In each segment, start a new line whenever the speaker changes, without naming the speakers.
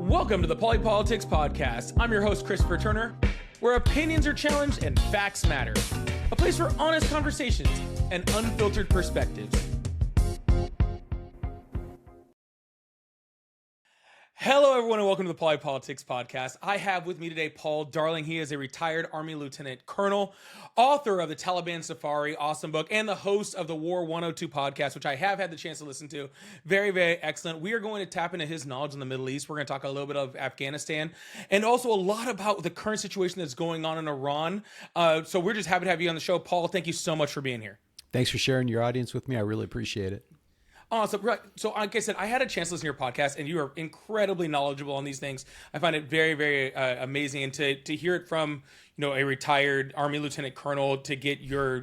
Welcome to the Polypolitics Podcast. I'm your host, Christopher Turner, where opinions are challenged and facts matter. A place for honest conversations and unfiltered perspectives. Hello, everyone, and welcome to the Polypolitics Podcast. I have with me today Paul Darling. He is a retired Army Lieutenant Colonel, author of the Taliban Safari, awesome book, and the host of the War 102 podcast, which I have had the chance to listen to. Very, very excellent. We are going to tap into his knowledge in the Middle East. We're going to talk a little bit of Afghanistan and also a lot about the current situation that's going on in Iran. So we're just happy to have you on the show. Paul, thank you so much for being here.
Thanks for sharing your audience with me. I really appreciate it.
Awesome. Right. So like I said, I had a chance to listen to your podcast, and you are incredibly knowledgeable on these things. I find it very, very amazing, and to hear it from a retired Army Lieutenant Colonel to get your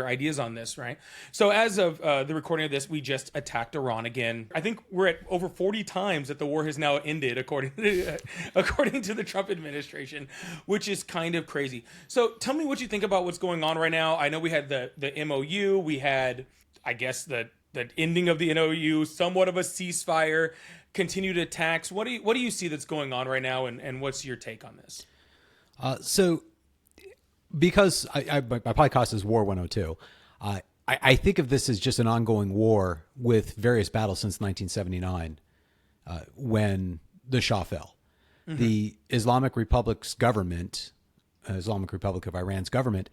ideas on this, right? So as of the recording of this, we just attacked Iran again. I think we're at over 40 times that the war has now ended, according to the Trump administration, which is kind of crazy. So tell me what you think about what's going on right now. I know we had the MOU, we had, I guess, the ending of the MOU, somewhat of a ceasefire, continued attacks. What do you see that's going on right now, and what's your take on this?
So because my podcast is War 102, I think of this as just an ongoing war with various battles since 1979, when the Shah fell. Mm-hmm. The Islamic Republic's government, Islamic Republic of Iran's government,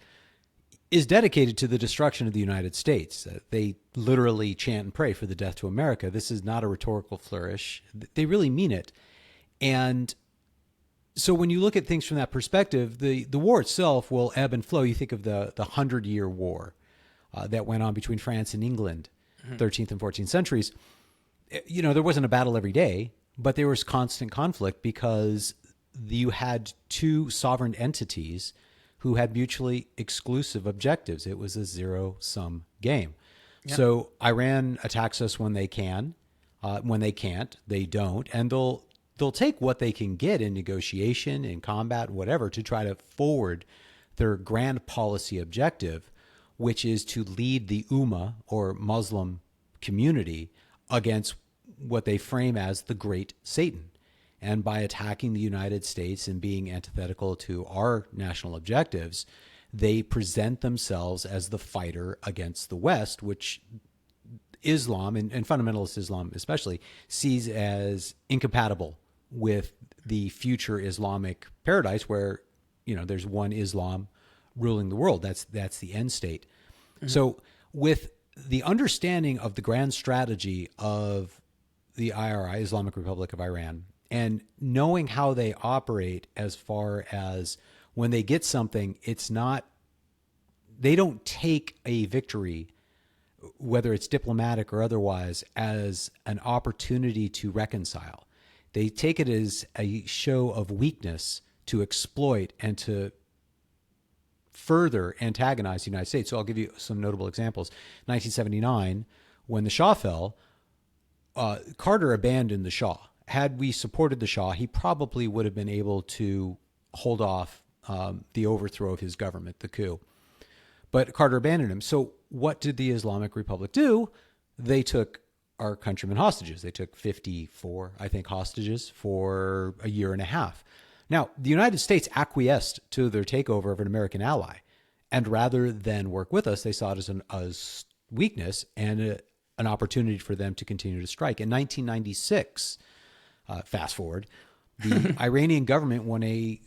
is dedicated to the destruction of the United States. They literally chant and pray for the death to America. This is not a rhetorical flourish. They really mean it. And so when you look at things from that perspective, the war itself will ebb and flow. You think of the 100-year war that went on between France and England, 13th and 14th centuries. There wasn't a battle every day, but there was constant conflict because you had two sovereign entities who had mutually exclusive objectives. It was a zero-sum game. Yep. So Iran attacks us when they can. When they can't, they don't. And they'll take what they can get in negotiation, in combat, whatever, to try to forward their grand policy objective, which is to lead the Ummah, or Muslim community, against what they frame as the Great Satan. And by attacking the United States and being antithetical to our national objectives, they present themselves as the fighter against the West, which Islam, and fundamentalist Islam especially, sees as incompatible with the future Islamic paradise where, there's one Islam ruling the world. That's the end state. Mm-hmm. So with the understanding of the grand strategy of the IRI, Islamic Republic of Iran, and knowing how they operate as far as when they get something, they don't take a victory, whether it's diplomatic or otherwise, as an opportunity to reconcile. They take it as a show of weakness to exploit and to further antagonize the United States. So I'll give you some notable examples. 1979, when the Shah fell, Carter abandoned the Shah. Had we supported the Shah, he probably would have been able to hold off the overthrow of his government, the coup. But Carter abandoned him. So what did the Islamic Republic do? They took our countrymen hostages. They took 54, I think, hostages for a year and a half. Now, the United States acquiesced to their takeover of an American ally. And rather than work with us, they saw it as weakness and an opportunity for them to continue to strike. In 1996... fast forward, the Iranian government won a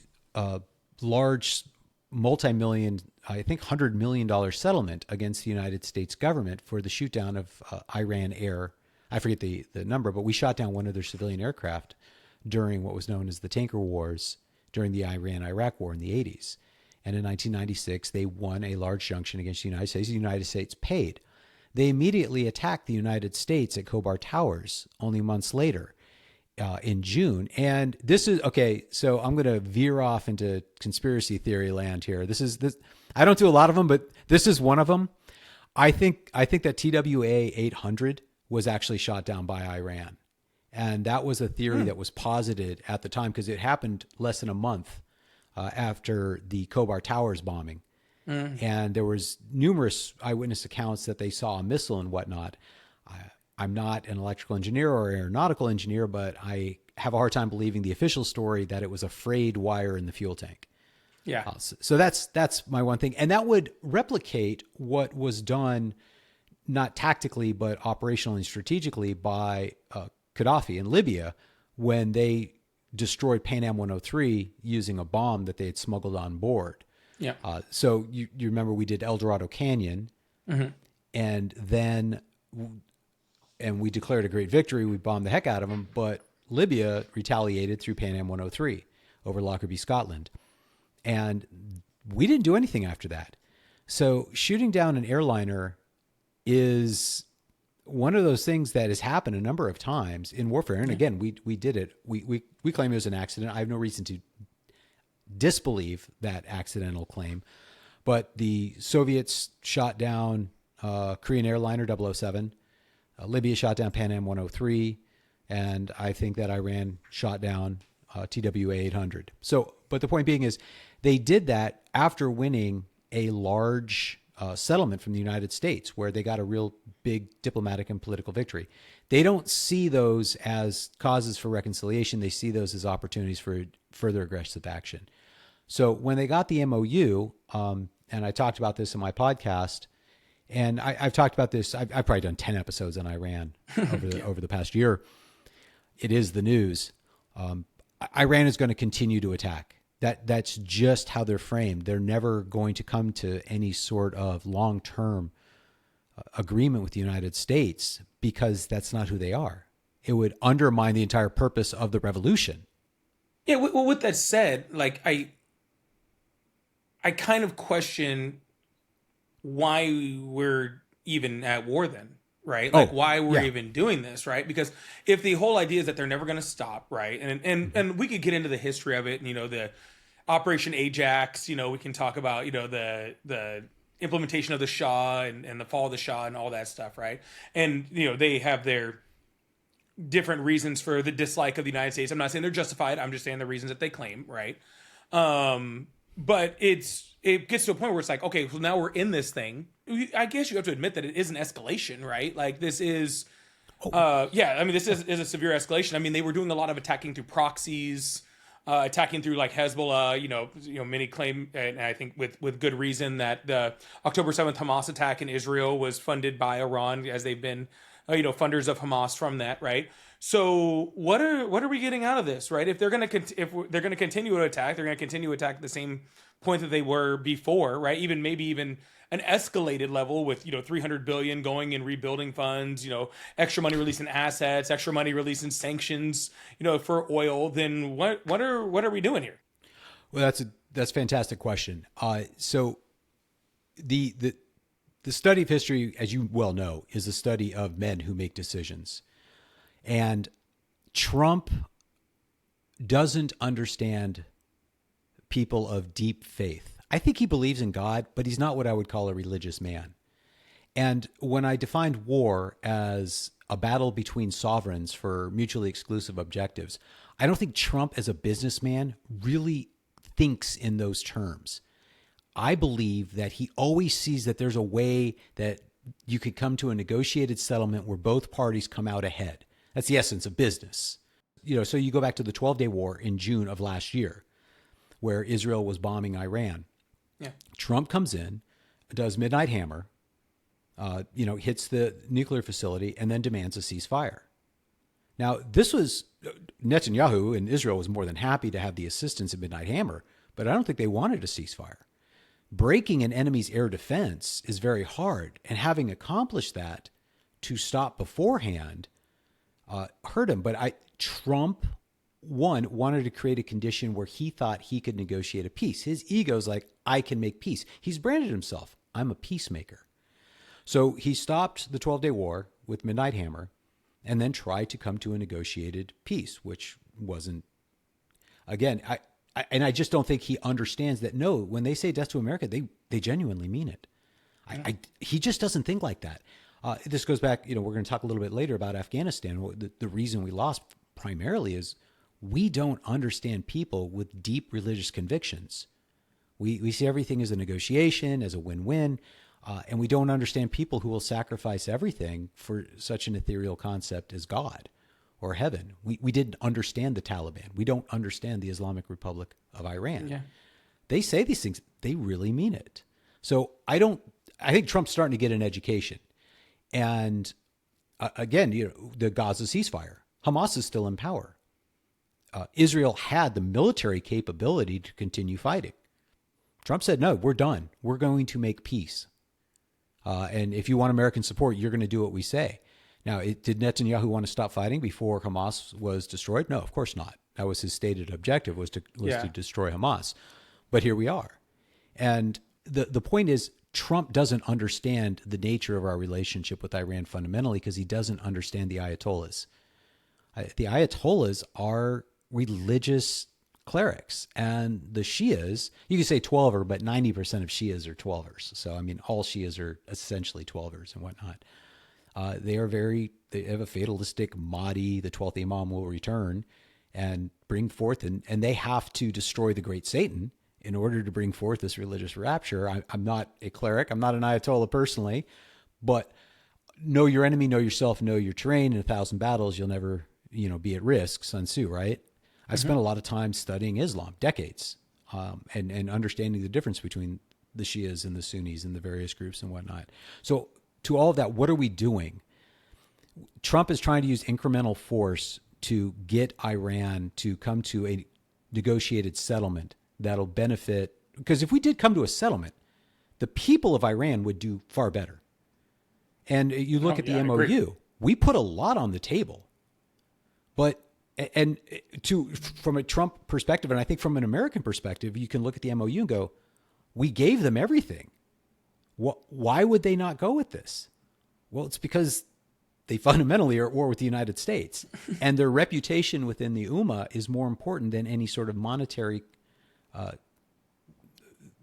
large multi-million, I think $100 million settlement against the United States government for the shoot down of Iran Air. I forget the number, but we shot down one of their civilian aircraft during what was known as the Tanker Wars during the Iran-Iraq War in the 80s. And in 1996, they won a large junction against the United States. The United States paid. They immediately attacked the United States at Khobar Towers only months later. In June. And this is, okay, so I'm going to veer off into conspiracy theory land here. This. I don't do a lot of them, but this is one of them. I think that TWA 800 was actually shot down by Iran. And that was a theory that was posited at the time because it happened less than a month after the Khobar Towers bombing. And there was numerous eyewitness accounts that they saw a missile and whatnot. I'm not an electrical engineer or aeronautical engineer, but I have a hard time believing the official story that it was a frayed wire in the fuel tank.
Yeah.
So that's my one thing. And that would replicate what was done, not tactically, but operationally and strategically by Gaddafi in Libya when they destroyed Pan Am 103 using a bomb that they had smuggled on board.
Yeah.
So you remember we did El Dorado Canyon, and then we declared a great victory. We bombed the heck out of them, but Libya retaliated through Pan Am 103 over Lockerbie, Scotland. And we didn't do anything after that. So shooting down an airliner is one of those things that has happened a number of times in warfare. And again, we did it. We claim it was an accident. I have no reason to disbelieve that accidental claim. But the Soviets shot down Korean airliner 007. Libya shot down Pan Am 103. And I think that Iran shot down TWA 800. So, but the point being is they did that after winning a large settlement from the United States where they got a real big diplomatic and political victory. They don't see those as causes for reconciliation. They see those as opportunities for further aggressive action. So when they got the MOU, and I talked about this in my podcast, and I've talked about this, I've probably done 10 episodes on Iran over the past year. It is the news. Iran is going to continue to attack. That's just how they're framed. They're never going to come to any sort of long-term agreement with the United States because that's not who they are. It would undermine the entire purpose of the revolution.
Yeah. Well, with that said, like I kind of question why we're even at war then, right? Like why we're even doing this, right? Because if the whole idea is that they're never going to stop, right? And we could get into the history of it, and, the Operation Ajax, we can talk about, the implementation of the Shah and the fall of the Shah and all that stuff, right? And, they have their different reasons for the dislike of the United States. I'm not saying they're justified. I'm just saying the reasons that they claim, right? But it gets to a point where it's like, okay, so now we're in this thing. I guess you have to admit that it is an escalation, right? Like this is, this is a severe escalation. I mean, they were doing a lot of attacking through proxies, attacking through like Hezbollah. Many claim, and I think with good reason, that the October 7th Hamas attack in Israel was funded by Iran, as they've been, funders of Hamas from that, right? So what are we getting out of this, right? If they're going to continue to attack, they're going to continue to attack at the same point that they were before, right? Maybe even an escalated level with 300 billion going in rebuilding funds, extra money releasing assets, extra money releasing sanctions, for oil. Then what are we doing here?
Well, that's a fantastic question. So the study of history, as you well know, is a study of men who make decisions. And Trump doesn't understand people of deep faith. I think he believes in God, but he's not what I would call a religious man. And when I defined war as a battle between sovereigns for mutually exclusive objectives, I don't think Trump as a businessman really thinks in those terms. I believe that he always sees that there's a way that you could come to a negotiated settlement where both parties come out ahead. That's the essence of business. So you go back to the 12-day war in June of last year, where Israel was bombing Iran.
Yeah.
Trump comes in, does Midnight Hammer, hits the nuclear facility, and then demands a ceasefire. Now, this was Netanyahu in Israel was more than happy to have the assistance of Midnight Hammer, but I don't think they wanted a ceasefire. Breaking an enemy's air defense is very hard, and having accomplished that to stop beforehand hurt him. But Trump, wanted to create a condition where he thought he could negotiate a peace. His ego's like, I can make peace. He's branded himself, I'm a peacemaker. So he stopped the 12-day war with Midnight Hammer and then tried to come to a negotiated peace, which wasn't, again, I just don't think he understands that, no, when they say death to America, they genuinely mean it. He just doesn't think like that. This goes back, we're going to talk a little bit later about Afghanistan. The reason we lost primarily is we don't understand people with deep religious convictions. We see everything as a negotiation, as a win-win. And we don't understand people who will sacrifice everything for such an ethereal concept as God or heaven. We didn't understand the Taliban. We don't understand the Islamic Republic of Iran.
Yeah.
They say these things, they really mean it. So I think Trump's starting to get an education. And again, the Gaza ceasefire, Hamas is still in power. Israel had the military capability to continue fighting. Trump said, no, we're done. We're going to make peace. And if you want American support, you're going to do what we say. Now, did Netanyahu want to stop fighting before Hamas was destroyed? No, of course not. That was his stated objective, was to destroy Hamas. But here we are. And the point is, Trump doesn't understand the nature of our relationship with Iran fundamentally because he doesn't understand the Ayatollahs. The Ayatollahs are religious clerics, and the Shias, you can say 12er, but 90% of Shias are 12ers. So, I mean, all Shias are essentially 12ers and whatnot. They have a fatalistic Mahdi, the 12th Imam will return and bring forth, and they have to destroy the great Satan in order to bring forth this religious rapture. I'm not a cleric. I'm not an Ayatollah personally, but know your enemy, know yourself, know your terrain. In 1,000 battles, you'll never, be at risk. Sun Tzu, right? I've spent a lot of time studying Islam, decades, and understanding the difference between the Shias and the Sunnis and the various groups and whatnot. So to all of that, what are we doing? Trump is trying to use incremental force to get Iran to come to a negotiated settlement that'll benefit. Because if we did come to a settlement, the people of Iran would do far better. And you look at the MOU, we put a lot on the table. But from a Trump perspective, and I think from an American perspective, you can look at the MOU and go, we gave them everything. Why would they not go with this? Well, it's because they fundamentally are at war with the United States, and their reputation within the Ummah is more important than any sort of monetary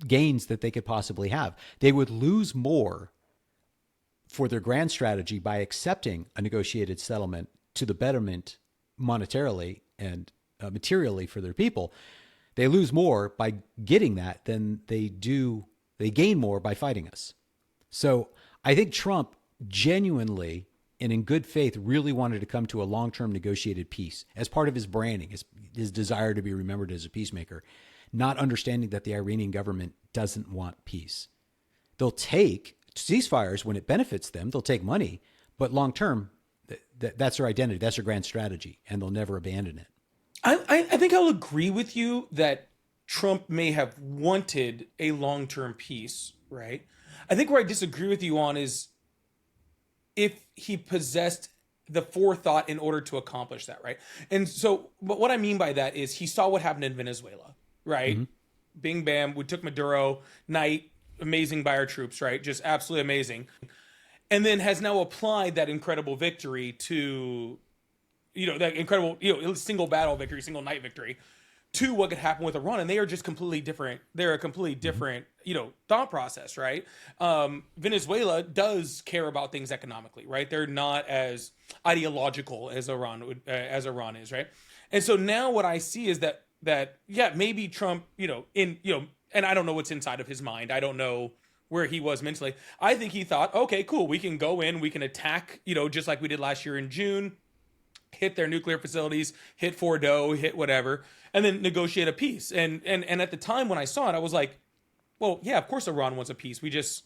gains that they could possibly have. They would lose more for their grand strategy by accepting a negotiated settlement to the betterment monetarily and materially for their people. They lose more by getting that than they gain more by fighting us. So I think Trump genuinely and in good faith really wanted to come to a long-term negotiated peace as part of his branding, his desire to be remembered as a peacemaker, not understanding that the Iranian government doesn't want peace. They'll take ceasefires when it benefits them. They'll take money, but long-term, that's their identity. That's their grand strategy, and they'll never abandon it.
I think I'll agree with you that Trump may have wanted a long-term peace, right? I think where I disagree with you on is if he possessed the forethought in order to accomplish that, right? And so, but what I mean by that is he saw what happened in Venezuela, right? Mm-hmm. Bing, bam, we took Maduro, night, amazing by our troops, right? Just absolutely amazing. And then has now applied that incredible victory to, that incredible, single battle victory, single night victory to what could happen with Iran. And they are just completely different. They're a completely different, thought process, right? Venezuela does care about things economically, right? They're not as ideological as Iran is, right? And so now what I see is that maybe Trump, and I don't know what's inside of his mind. I don't know where he was mentally. I think he thought, okay, cool, we can go in, we can attack, just like we did last year in June, hit their nuclear facilities, hit Fordo, hit whatever, and then negotiate a peace. And at the time when I saw it, I was like, well, yeah, of course Iran wants a peace. We just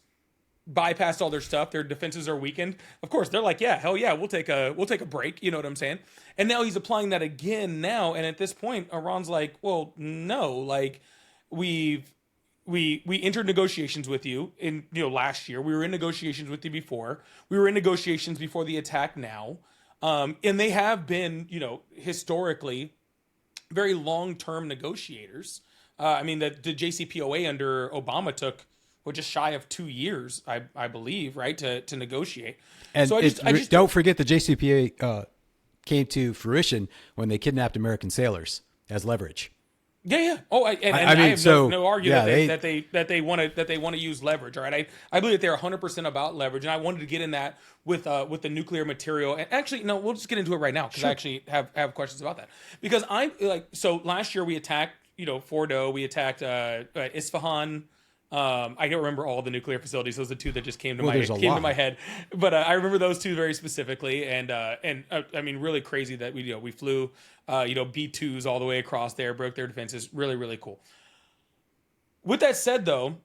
bypassed all their stuff. Their defenses are weakened. Of course, they're like, yeah, hell yeah, we'll take a break. You know what I'm saying? And now he's applying that again now. And at this point, Iran's like, well, no, like we entered negotiations with you in last year. We were in negotiations with you before. We were in negotiations before the attack now. And they have been, historically very long-term negotiators. I mean, the JCPOA under Obama took just shy of 2 years, I believe, right, to negotiate.
And so I just don't forget the JCPOA came to fruition when they kidnapped American sailors as leverage.
Yeah. Oh, I have no argument that they want to use leverage. All right, I believe that they're 100% about leverage, and I wanted to get in that with the nuclear material. And actually, no, we'll just get into it right now because I actually have questions about that. Because so last year we attacked Fordo, we attacked Isfahan, I don't remember all the nuclear facilities. Those are the two that just came to my head. But I remember those two very specifically, and I mean, really crazy that we flew B-2s all the way across there, broke their defenses. Really, really cool. With that said, though,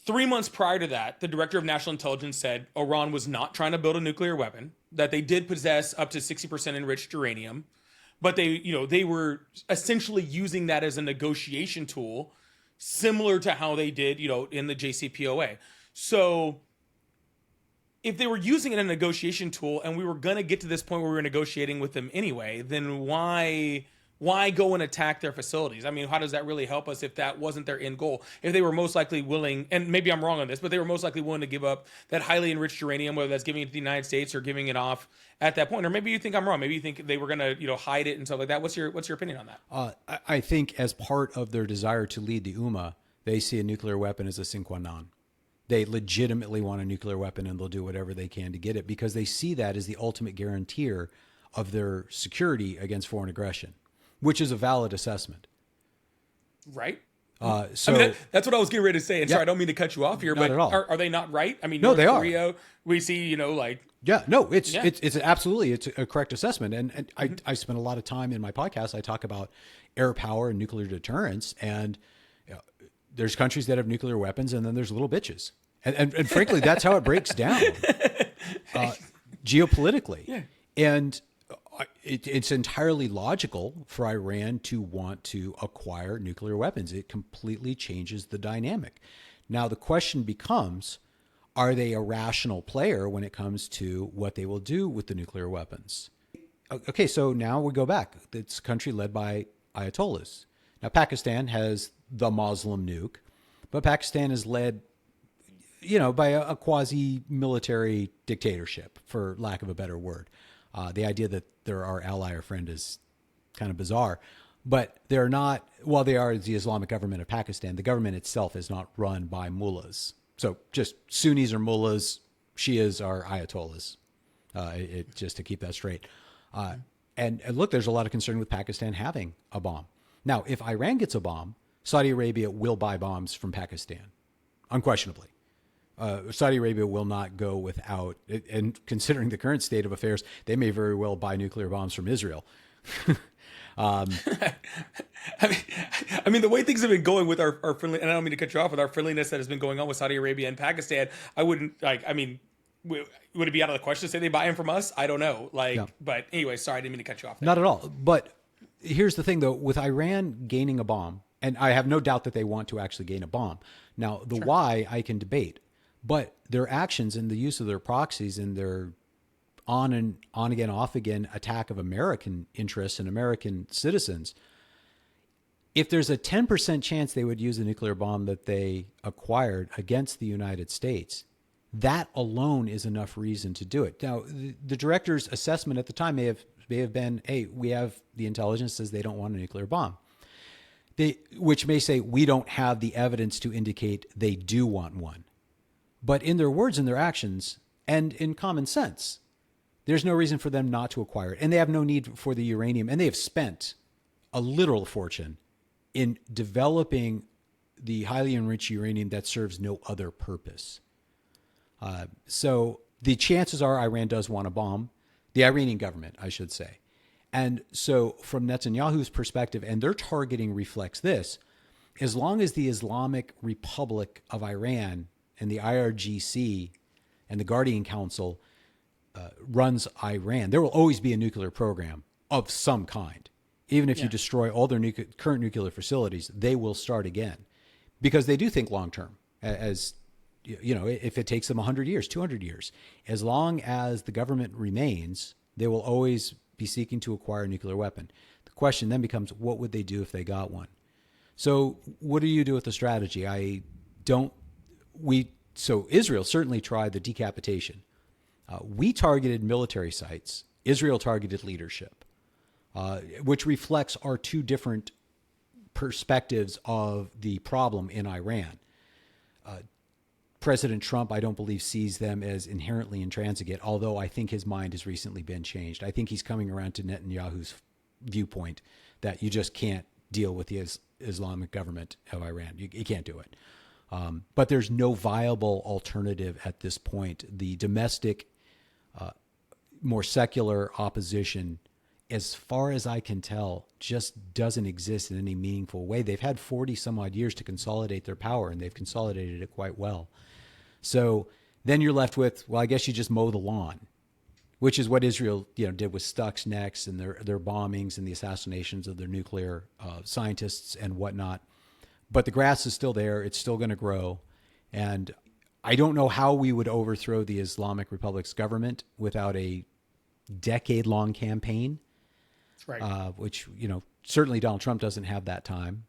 3 months prior to that, the director of national intelligence said Iran was not trying to build a nuclear weapon, that they did possess up to 60% enriched uranium, but they were essentially using that as a negotiation tool, similar to how they did, in the JCPOA. So if they were using it as a negotiation tool and we were going to get to this point where we were negotiating with them anyway, then why go and attack their facilities? I mean, how does that really help us if that wasn't their end goal? If they were most likely willing, and maybe I'm wrong on this, but they were most likely willing to give up that highly enriched uranium, whether that's giving it to the United States or giving it off at that point. Or maybe you think I'm wrong. Maybe you think they were going to, hide it and stuff like that. What's your opinion on that?
I think as part of their desire to lead the Ummah, they see a nuclear weapon as a sine qua non. They legitimately want a nuclear weapon, and they'll do whatever they can to get it because they see that as the ultimate guarantor of their security against foreign aggression, which is a valid assessment.
Right.
So
I mean, that's what I was getting ready to say. And
yeah,
sorry, I don't mean to cut you off here, but are they not right? I mean,
no,
North
they
Korea,
are.
We see,
It's absolutely, it's a correct assessment. And I spend a lot of time in my podcast. I talk about air power and nuclear deterrence, and there's countries that have nuclear weapons, and then there's little bitches. And frankly, that's how it breaks down geopolitically.
Yeah.
And it's entirely logical for Iran to want to acquire nuclear weapons. It completely changes the dynamic. Now, the question becomes, are they a rational player when it comes to what they will do with the nuclear weapons? Okay, so now we go back. It's a country led by Ayatollahs. Now, Pakistan has the Muslim nuke, but Pakistan is led, by a quasi-military dictatorship, for lack of a better word. The idea that they're our ally or friend is kind of bizarre, but they're not, while they are the Islamic government of Pakistan, the government itself is not run by mullahs. So just Sunnis are mullahs, Shias are ayatollahs, just to keep that straight. And look, there's a lot of concern with Pakistan having a bomb. Now, if Iran gets a bomb, Saudi Arabia will buy bombs from Pakistan, unquestionably. Saudi Arabia will not go without, and considering the current state of affairs, they may very well buy nuclear bombs from Israel.
I mean, the way things have been going with our friendly, and I don't mean to cut you off, with our friendliness that has been going on with Saudi Arabia and Pakistan, I wouldn't would it be out of the question to say they buy them from us? I don't know. But anyway, sorry, I didn't mean to cut you off there.
Not at all. But here's the thing, though, with Iran gaining a bomb, and I have no doubt that they want to actually gain a bomb. Now, the why I can debate, but their actions and the use of their proxies and their on again, off again attack of American interests and American citizens, if there's a 10% chance they would use the nuclear bomb that they acquired against the United States, that alone is enough reason to do it. Now, the director's assessment at the time may have been, hey, we have the intelligence says they don't want a nuclear bomb. Which may say we don't have the evidence to indicate they do want one. But in their words and their actions and in common sense, there's no reason for them not to acquire it. And they have no need for the uranium. And they have spent a literal fortune in developing the highly enriched uranium that serves no other purpose. So the chances are Iran does want a bomb, the Iranian government, I should say. And so from Netanyahu's perspective, and their targeting reflects this, as long as the Islamic Republic of Iran and the IRGC and the Guardian Council runs Iran, there will always be a nuclear program of some kind. Even if you destroy all their current nuclear facilities, they will start again because they do think long term. As if it takes them 100 years, 200 years, as long as the government remains, they will always be seeking to acquire a nuclear weapon. The question then becomes, what would they do if they got one? So what do you do with the strategy? So Israel certainly tried the decapitation. We targeted military sites. Israel targeted leadership, which reflects our two different perspectives of the problem in Iran. President Trump, I don't believe, sees them as inherently intransigent, although I think his mind has recently been changed. I think he's coming around to Netanyahu's viewpoint that you just can't deal with the Islamic government of Iran. You can't do it. But there's no viable alternative at this point. The domestic, more secular opposition, as far as I can tell, just doesn't exist in any meaningful way. They've had 40 some odd years to consolidate their power, and they've consolidated it quite well. So then you're left with, well, I guess you just mow the lawn, which is what Israel, did with Stuxnet and their bombings and the assassinations of their nuclear scientists and whatnot. But the grass is still there. It's still going to grow. And I don't know how we would overthrow the Islamic Republic's government without a decade-long campaign.
Right.
Which, certainly Donald Trump doesn't have that time.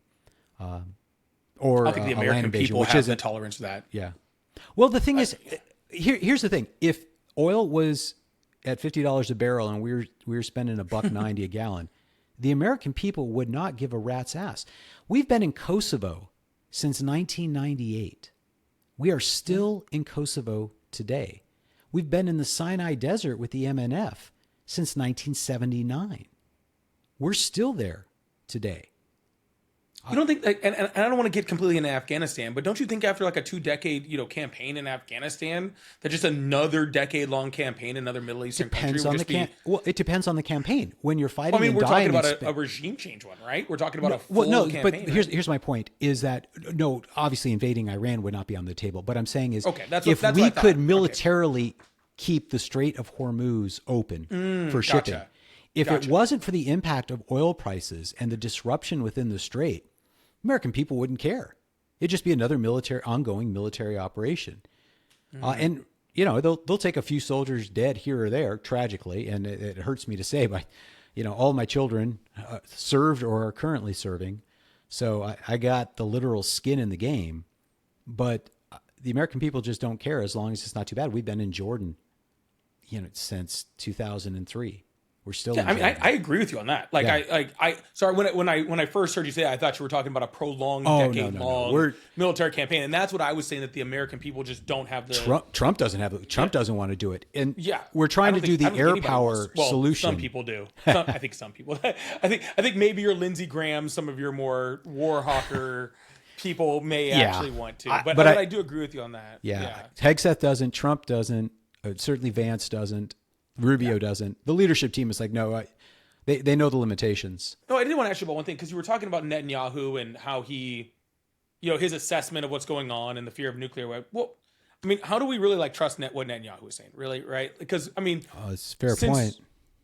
Or
I think the American people have the tolerance for that.
Yeah. Well, the thing is, here's the thing. If oil was at $50 a barrel and we were spending $1.90 a gallon, the American people would not give a rat's ass. We've been in Kosovo since 1998. We are still in Kosovo today. We've been in the Sinai Desert with the MNF since 1979. We're still there today.
You don't think, and I don't want to get completely into Afghanistan, but don't you think after like a 2-decade, campaign in Afghanistan, that just another decade-long campaign in another Middle Eastern country would just be...
Well, it depends on the campaign. When you're fighting,
we're talking about a regime change one, right? We're talking about a full campaign.
But here's my point: is that obviously invading Iran would not be on the table. But I'm saying is, if we could militarily keep the Strait of Hormuz open for shipping.
Gotcha.
If it wasn't for the impact of oil prices and the disruption within the strait, American people wouldn't care. It'd just be another ongoing military operation. And, they'll take a few soldiers dead here or there, tragically, and it hurts me to say, but, all my children served or are currently serving. So I got the literal skin in the game. But the American people just don't care as long as it's not too bad. We've been in Jordan, since 2003. We're still.
I agree with you on that. Sorry, when I first heard you say that, I thought you were talking about a prolonged decade-long military campaign, and that's what I was saying, that the American people just don't have the.
Trump doesn't have it. Trump doesn't want to do it, and we're trying to do the air power solution.
Some people do. I think some people. I think maybe your Lindsey Graham, some of your more war hawker people may actually want to, but I do agree with you on that.
Yeah. Hegseth doesn't. Trump doesn't. Certainly Vance doesn't. Rubio doesn't. The leadership team is like, no, they know the limitations.
No, I did want to ask you about one thing, because you were talking about Netanyahu and how he, his assessment of what's going on and the fear of nuclear weapons. Well, how do we really trust what Netanyahu is saying, really, right? Because,
it's a fair point.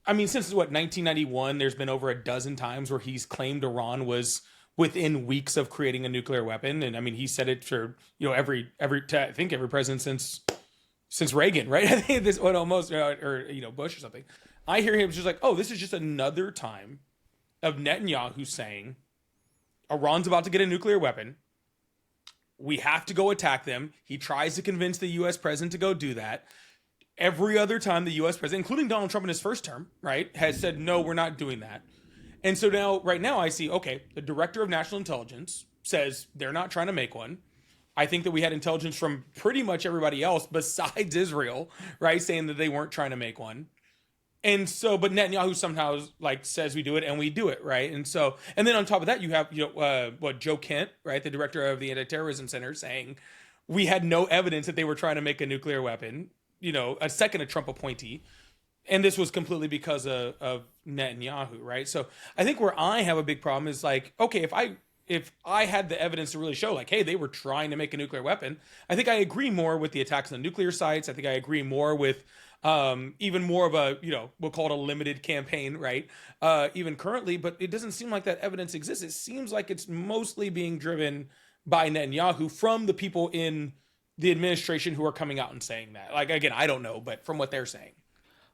Since 1991, there's been over a dozen times where he's claimed Iran was within weeks of creating a nuclear weapon. And he said it for, every president since Reagan, right? I think this one almost, or Bush or something. I hear him just like, oh, this is just another time of Netanyahu saying, Iran's about to get a nuclear weapon. We have to go attack them. He tries to convince the U.S. president to go do that. Every other time the U.S. president, including Donald Trump in his first term, right, has said, no, we're not doing that. And so right now I see, okay, the director of national intelligence says they're not trying to make one. I think that we had intelligence from pretty much everybody else besides Israel, right, saying that they weren't trying to make one. And so, but Netanyahu somehow says we do it, and we do it, right? And then on top of that, you have Joe Kent, right, the director of the Anti-Terrorism Center, saying we had no evidence that they were trying to make a nuclear weapon. A Trump appointee, and this was completely because of Netanyahu, right? So I think where I have a big problem is okay, if I had the evidence to really show hey, they were trying to make a nuclear weapon, I think I agree more with the attacks on the nuclear sites. I think I agree more with even more of a, we'll call it a limited campaign, right? Even currently, but it doesn't seem like that evidence exists. It seems like it's mostly being driven by Netanyahu from the people in the administration who are coming out and saying that. Again, I don't know, but from what they're saying.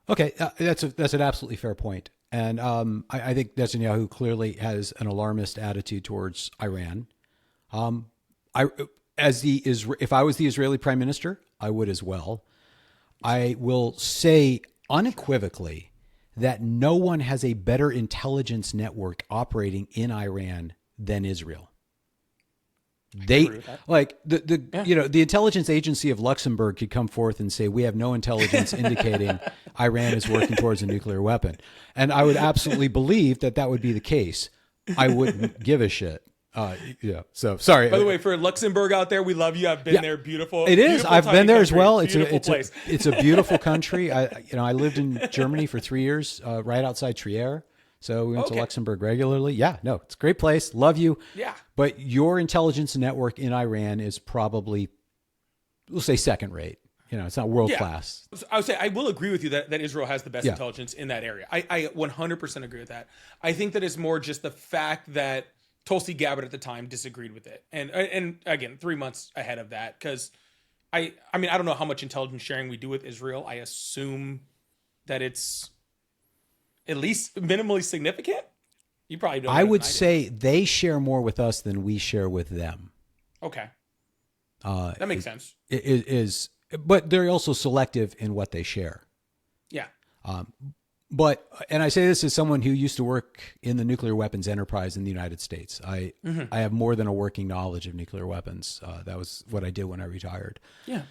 Okay, that's an absolutely fair point. And I think Netanyahu clearly has an alarmist attitude towards Iran. If I was the Israeli prime minister, I would as well. I will say unequivocally that no one has a better intelligence network operating in Iran than Israel. The intelligence agency of Luxembourg could come forth and say, we have no intelligence indicating Iran is working towards a nuclear weapon. And I would absolutely believe that would be the case. I wouldn't give a shit. Yeah. So sorry.
By the way, for Luxembourg out there, we love you. I've been there. Beautiful.
It is.
Beautiful,
I've been there
country.
as well.
It's
a beautiful country. I lived in Germany for 3 years, right outside Trier. So we went to Luxembourg regularly. Yeah, no, it's a great place. Love you.
Yeah.
But your intelligence network in Iran is probably, we'll say, second rate. It's not world class.
I would say I will agree with you that Israel has the best intelligence in that area. I 100% agree with that. I think that it's more just the fact that Tulsi Gabbard at the time disagreed with it. And again, 3 months ahead of that, because I mean, I don't know how much intelligence sharing we do with Israel. I assume that it's at least minimally significant. You probably don't.
I would say they share more with us than we share with them.
Okay. That makes sense.
It is, but they're also selective in what they share.
Yeah.
And I say this as someone who used to work in the nuclear weapons enterprise in the United States. I have more than a working knowledge of nuclear weapons. That was what I did when I retired.
Yeah.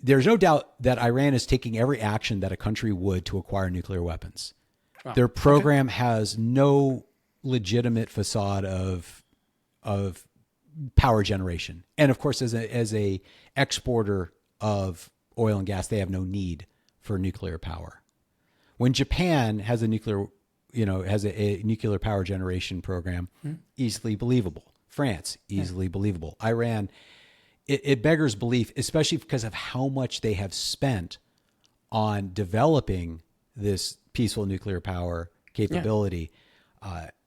There's no doubt that Iran is taking every action that a country would to acquire nuclear weapons. Wow. Their program has no legitimate facade of power generation, and of course, as a exporter of oil and gas, they have no need for nuclear power. When Japan has a nuclear power generation program, easily believable. France, easily believable. Iran, it beggars belief, especially because of how much they have spent on developing this peaceful nuclear power capability.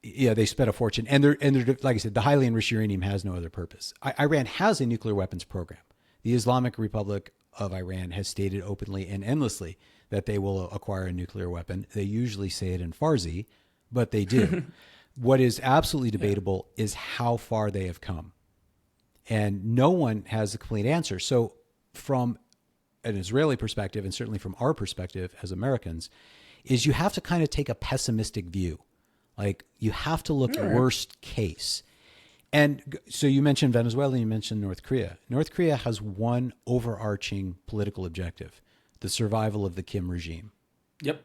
They spent a fortune, and they're like I said, the highly enriched uranium has no other purpose. Iran has a nuclear weapons program. The Islamic Republic of Iran has stated openly and endlessly that they will acquire a nuclear weapon. They usually say it in Farsi, but they do. What is absolutely debatable is how far they have come. And no one has a complete answer. So from an Israeli perspective, and certainly from our perspective as Americans, is you have to kind of take a pessimistic view. Like, you have to look worst case. And so you mentioned Venezuela, and you mentioned North Korea. North Korea has one overarching political objective: the survival of the Kim regime.
Yep.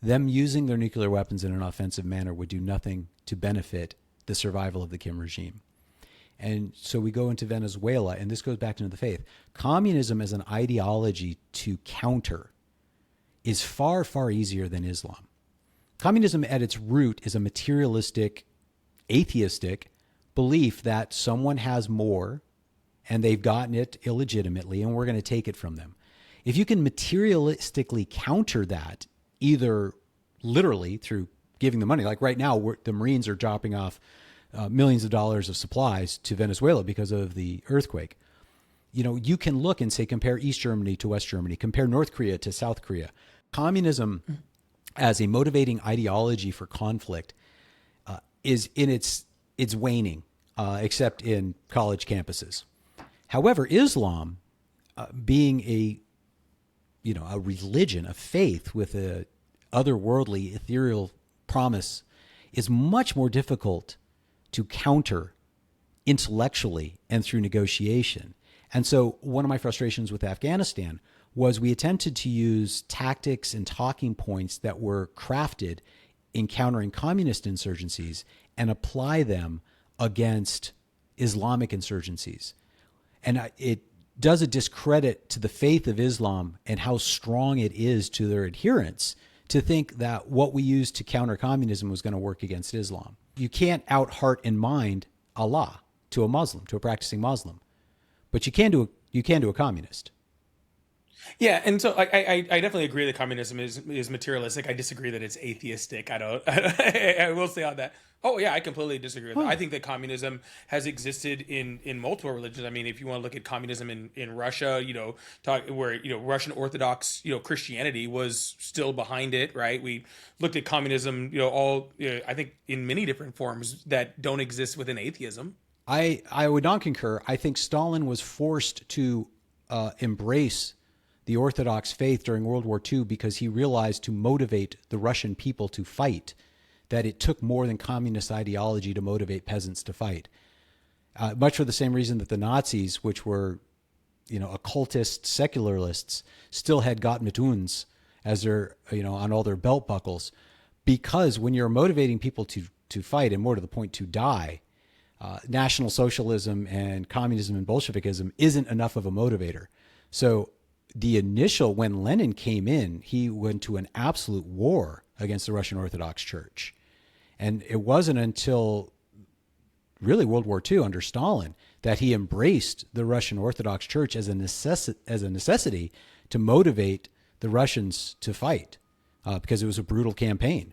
Them using their nuclear weapons in an offensive manner would do nothing to benefit the survival of the Kim regime. And so we go into Venezuela, and this goes back into the faith. Communism as an ideology to counter is far, far easier than Islam. Communism at its root is a materialistic, atheistic belief that someone has more and they've gotten it illegitimately and we're going to take it from them. If you can materialistically counter that, either literally through giving the money, like right now, the Marines are dropping off millions of dollars of supplies to Venezuela because of the earthquake. You can look and say, compare East Germany to West Germany, compare North Korea to South Korea. Communism as a motivating ideology for conflict is in its waning, except in college campuses. However, Islam, being a religion, a faith with a otherworldly, ethereal promise, is much more difficult to counter intellectually and through negotiation. And so one of my frustrations with Afghanistan was we attempted to use tactics and talking points that were crafted in countering communist insurgencies and apply them against Islamic insurgencies. And it does a discredit to the faith of Islam and how strong it is to their adherents to think that what we used to counter communism was going to work against Islam. You can't out heart and mind Allah to a Muslim, to a practicing Muslim, but you can do a communist.
Yeah, and so I definitely agree that communism is materialistic. I disagree that it's atheistic. I will say on that. Oh yeah, I completely disagree with that. I think that communism has existed in multiple religions. I mean, if you want to look at communism in Russia, where Russian Orthodox Christianity was still behind it, right? We looked at communism, I think in many different forms that don't exist within atheism.
I would not concur. I think Stalin was forced to embrace the Orthodox faith during World War II because he realized to motivate the Russian people to fight that it took more than communist ideology to motivate peasants to fight. Much for the same reason that the Nazis, which were, occultist secularists, still had Gott mit uns as their, on all their belt buckles, because when you're motivating people to to fight and more to the point to die, National Socialism and communism and Bolshevikism isn't enough of a motivator. So the initial, when Lenin came in, he went to an absolute war against the Russian Orthodox Church. And it wasn't until really World War II under Stalin that he embraced the Russian Orthodox Church as a necessity to motivate the Russians to fight, because it was a brutal campaign.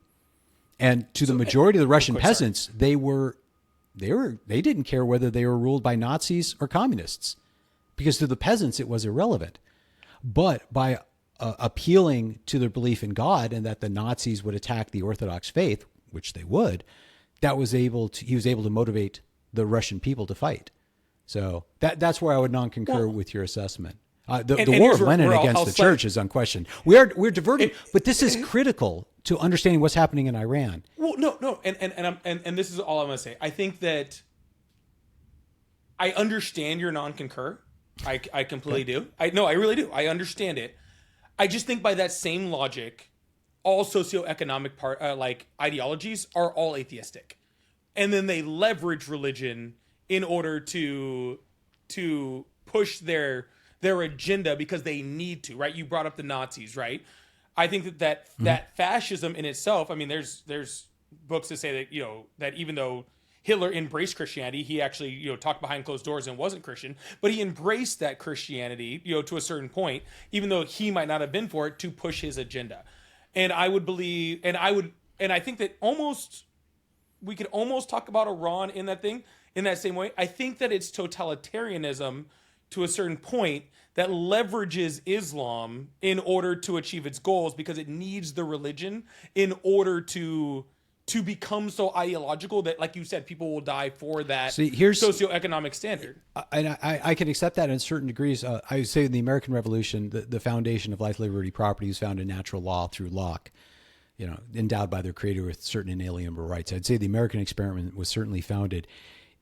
And to the majority of the Russian peasants, they didn't care whether they were ruled by Nazis or communists, because to the peasants it was irrelevant. But by appealing to their belief in God and that the Nazis would attack the Orthodox faith, which they would, he was able to motivate the Russian people to fight. So that's where I would non-concur with your assessment. The war of Lenin against the church is unquestioned. We're diverting, but this is critical to understanding what's happening in Iran.
Well, no, and this is all I'm going to say. I think that I understand your non-concur. I completely do. I really do. I understand it. I just think by that same logic, all socioeconomic ideologies are all atheistic, and then they leverage religion in order to push their agenda because they need to, right? You brought up the Nazis, right? I think that fascism in itself, I mean, there's books that say that, that even though Hitler embraced Christianity, he actually, talked behind closed doors and wasn't Christian, but he embraced that Christianity, to a certain point, even though he might not have been for it, to push his agenda. And I would believe, and I think that we could almost talk about Iran in that same way. I think that it's totalitarianism to a certain point that leverages Islam in order to achieve its goals, because it needs the religion in order to become so ideological that, like you said, people will die for that socioeconomic standard.
And I can accept that in certain degrees. I would say in the American Revolution, the foundation of life, liberty, property is found in natural law through Locke, endowed by their creator with certain inalienable rights. I'd say the American experiment was certainly founded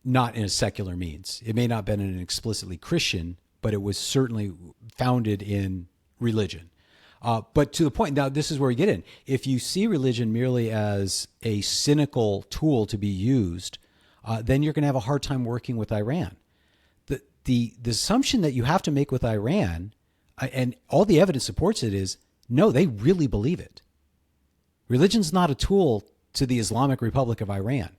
not in a secular means. It may not have been an explicitly Christian, but it was certainly founded in religion. But to the point, now this is where we get in. If you see religion merely as a cynical tool to be used, then you're going to have a hard time working with Iran. The assumption that you have to make with Iran, and all the evidence supports it, is no, they really believe it. Religion's not a tool to the Islamic Republic of Iran.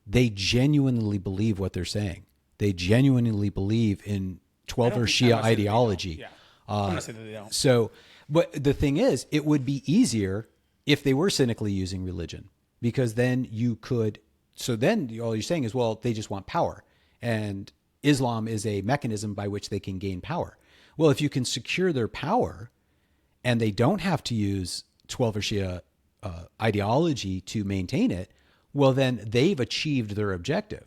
They genuinely believe what they're saying. They genuinely believe in 12er Shia ideology.
I'm going to say that they don't.
So, but the thing is, it would be easier if they were cynically using religion, because then you could. So then all you're saying is, well, they just want power, and Islam is a mechanism by which they can gain power. Well, if you can secure their power, and they don't have to use 12er Shia ideology to maintain it, well, then they've achieved their objective.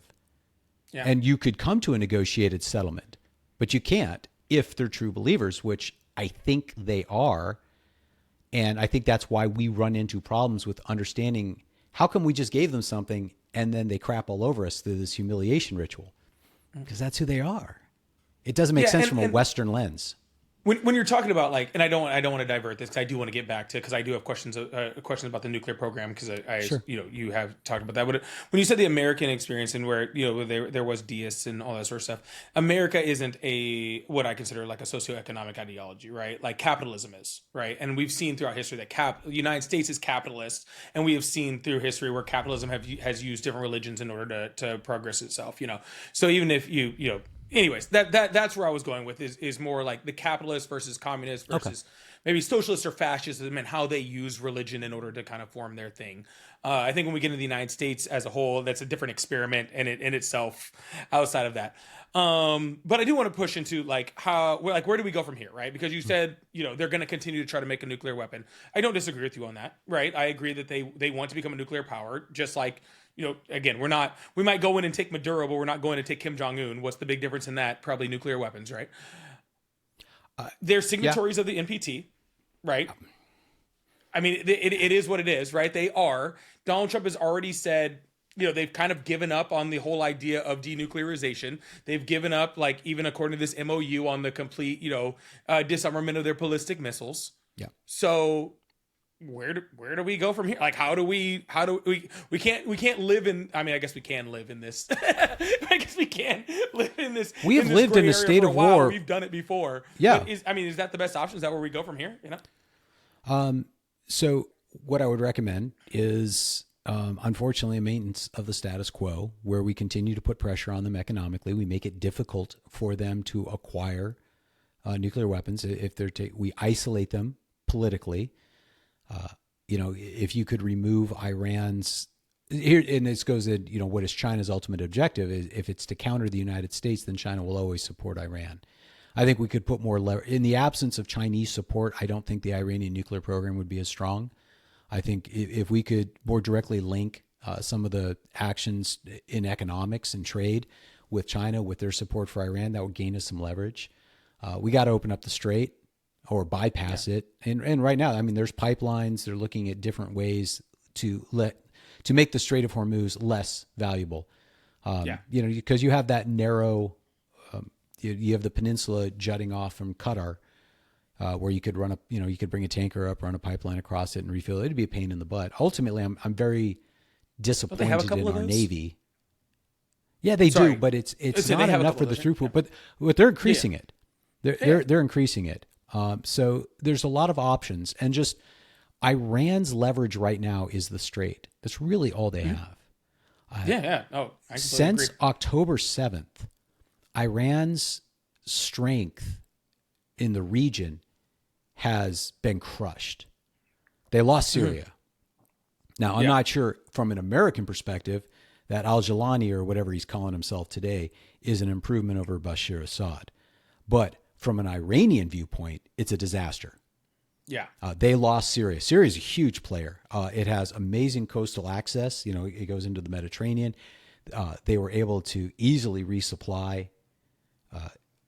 Yeah. And you could come to a negotiated settlement, but you can't if they're true believers, which I think they are. And I think that's why we run into problems with understanding how come we just gave them something and then they crap all over us through this humiliation ritual, because that's who they are. It doesn't make sense from a Western lens.
When you're talking about and I don't want to divert this, because I do want to get back to, because I do have questions about the nuclear program, because
Sure.
You have talked about that. But when you said the American experience and where there was deists and all that sort of stuff, America isn't what I consider like a socioeconomic ideology, right? Like capitalism is, right? And we've seen throughout history that the United States is capitalist, and we have seen through history where capitalism has used different religions in order to progress itself. So even if anyways, that's where I was going with is more like the capitalist versus communist versus maybe socialist or fascism, and how they use religion in order to kind of form their thing. I think when we get into the United States as a whole, that's a different experiment in itself outside of that. But I do want to push into where do we go from here, right? Because you said, they're going to continue to try to make a nuclear weapon. I don't disagree with you on that, right? I agree that they want to become a nuclear power, just like, again, we might go in and take Maduro, but we're not going to take Kim Jong-un. What's the big difference in that? Probably nuclear weapons, right? They're signatories of the NPT, right? I mean, it is what it is, right? They are. Donald Trump has already said, they've kind of given up on the whole idea of denuclearization. They've given up, even according to this MOU, on the complete, disarmament of their ballistic missiles.
Yeah.
So where do we go from here? Like, how do we can't live in, I mean, I guess we can live in this. I guess we can live in this.
We have lived in a state of war.
We've done it before.
Yeah.
Is that the best option? Is that where we go from here? You know?
So what I would recommend is, unfortunately, a maintenance of the status quo, where we continue to put pressure on them economically. We make it difficult for them to acquire nuclear weapons. If we isolate them politically. If you could remove Iran's here, and this goes in, what is China's ultimate objective is, if it's to counter the United States, then China will always support Iran. I think we could put more in the absence of Chinese support. I don't think the Iranian nuclear program would be as strong. I think if we could more directly link some of the actions in economics and trade with China, with their support for Iran, that would gain us some leverage. We got to open up the strait or bypass it. And right now, I mean, there's pipelines. They're looking at different ways to make the Strait of Hormuz less valuable. Because you have that narrow, you have the peninsula jutting off from Qatar, where you could run you could bring a tanker up, run a pipeline across it and refill it. It'd be a pain in the butt. Ultimately, I'm very disappointed in our Navy. Yeah, they do, but it's not enough for the throughput. But they're increasing it. They're increasing it. So there's a lot of options, and just Iran's leverage right now is the strait. That's really all they have. Since agree. October 7th, Iran's strength in the region has been crushed. They lost Syria. Now, I'm not sure from an American perspective that al-Jilani, or whatever he's calling himself today, is an improvement over Bashar Assad. But from an Iranian viewpoint, it's a disaster.
Yeah.
They lost Syria. Syria is a huge player. It has amazing coastal access. It goes into the Mediterranean. They were able to easily resupply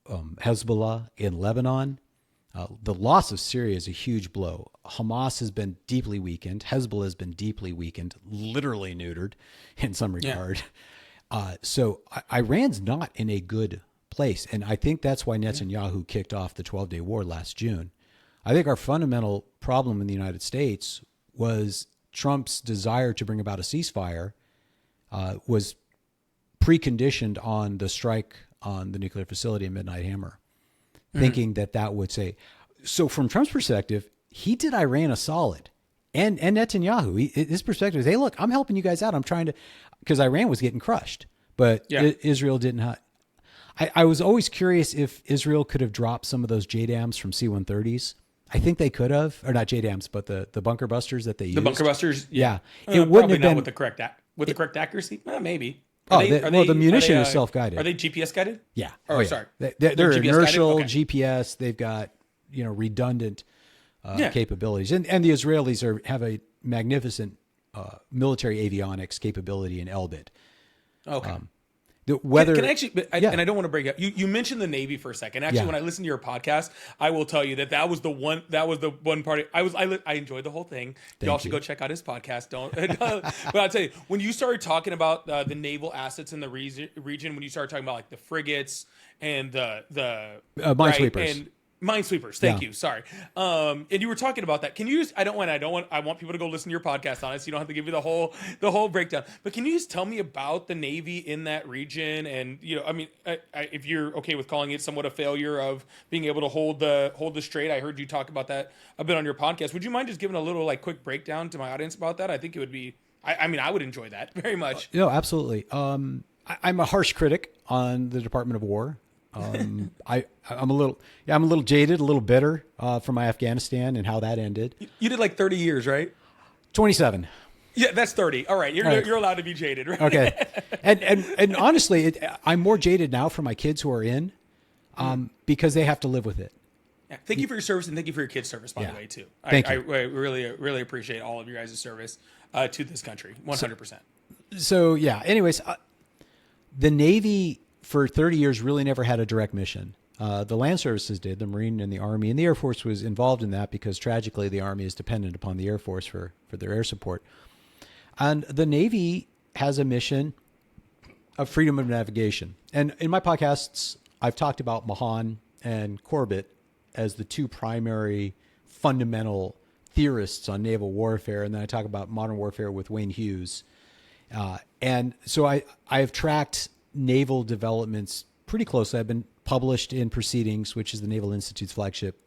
Hezbollah in Lebanon. The loss of Syria is a huge blow. Hamas has been deeply weakened. Hezbollah has been deeply weakened, literally neutered in some regard. So Iran's not in a good place. And I think that's why Netanyahu kicked off the 12-day war last June. I think our fundamental problem in the United States was Trump's desire to bring about a ceasefire was preconditioned on the strike on the nuclear facility in Midnight Hammer, thinking that would say. So from Trump's perspective, he did Iran a solid. And Netanyahu, his perspective is, hey, look, I'm helping you guys out. I'm trying to, because Iran was getting crushed, but Israel didn't. I was always curious if Israel could have dropped some of those JDAMs from C-130s. I think they could have, or not JDAMs, but the bunker busters that they used.
The bunker busters?
Yeah. It wouldn't have been
with the correct accuracy? Maybe.
The munition is self-guided.
Are they GPS guided?
Yeah.
Sorry.
They're inertial GPS. They've got, redundant capabilities. And the Israelis have a magnificent military avionics capability in Elbit. Okay.
Can I actually, and I don't want to break up. You mentioned the Navy for a second. Actually, when I listened to your podcast, I will tell you that was the one part. I enjoyed the whole thing. Y'all should go check out his podcast. But I'll tell you, when you started talking about the naval assets in the region, when you started talking about like the frigates and the
minesweepers.
And minesweepers. Thank you. Sorry. And you were talking about that. Can you just, I want people to go listen to your podcast on it, so you don't have to give you the whole breakdown. But can you just tell me about the Navy in that region? And, if you're okay with calling it somewhat a failure of being able to hold the strait. I heard you talk about that a bit on your podcast. Would you mind just giving a little quick breakdown to my audience about that? I think it would be, I would enjoy that very much.
No, absolutely. I'm a harsh critic on the Department of War. I'm a little jaded, a little bitter from my Afghanistan and how that ended.
You did 30 years, right?
27.
Yeah, that's 30. All right, you're allowed to be jaded, right?
Okay. And honestly, I'm more jaded now for my kids who are in, because they have to live with it.
Yeah. Thank you for your service, and thank you for your kids' service, by the way, too.
Thank you.
I really appreciate all of your guys' service to this country, 100%.
So anyways, the Navy for 30 years really never had a direct mission. The land services did, the Marine and the Army, and the Air Force was involved in that because tragically the Army is dependent upon the Air Force for their air support. And the Navy has a mission of freedom of navigation. And in my podcasts, I've talked about Mahan and Corbett as the two primary fundamental theorists on naval warfare, and then I talk about modern warfare with Wayne Hughes. And so I have tracked naval developments pretty closely. I've been published in Proceedings, which is the Naval Institute's flagship.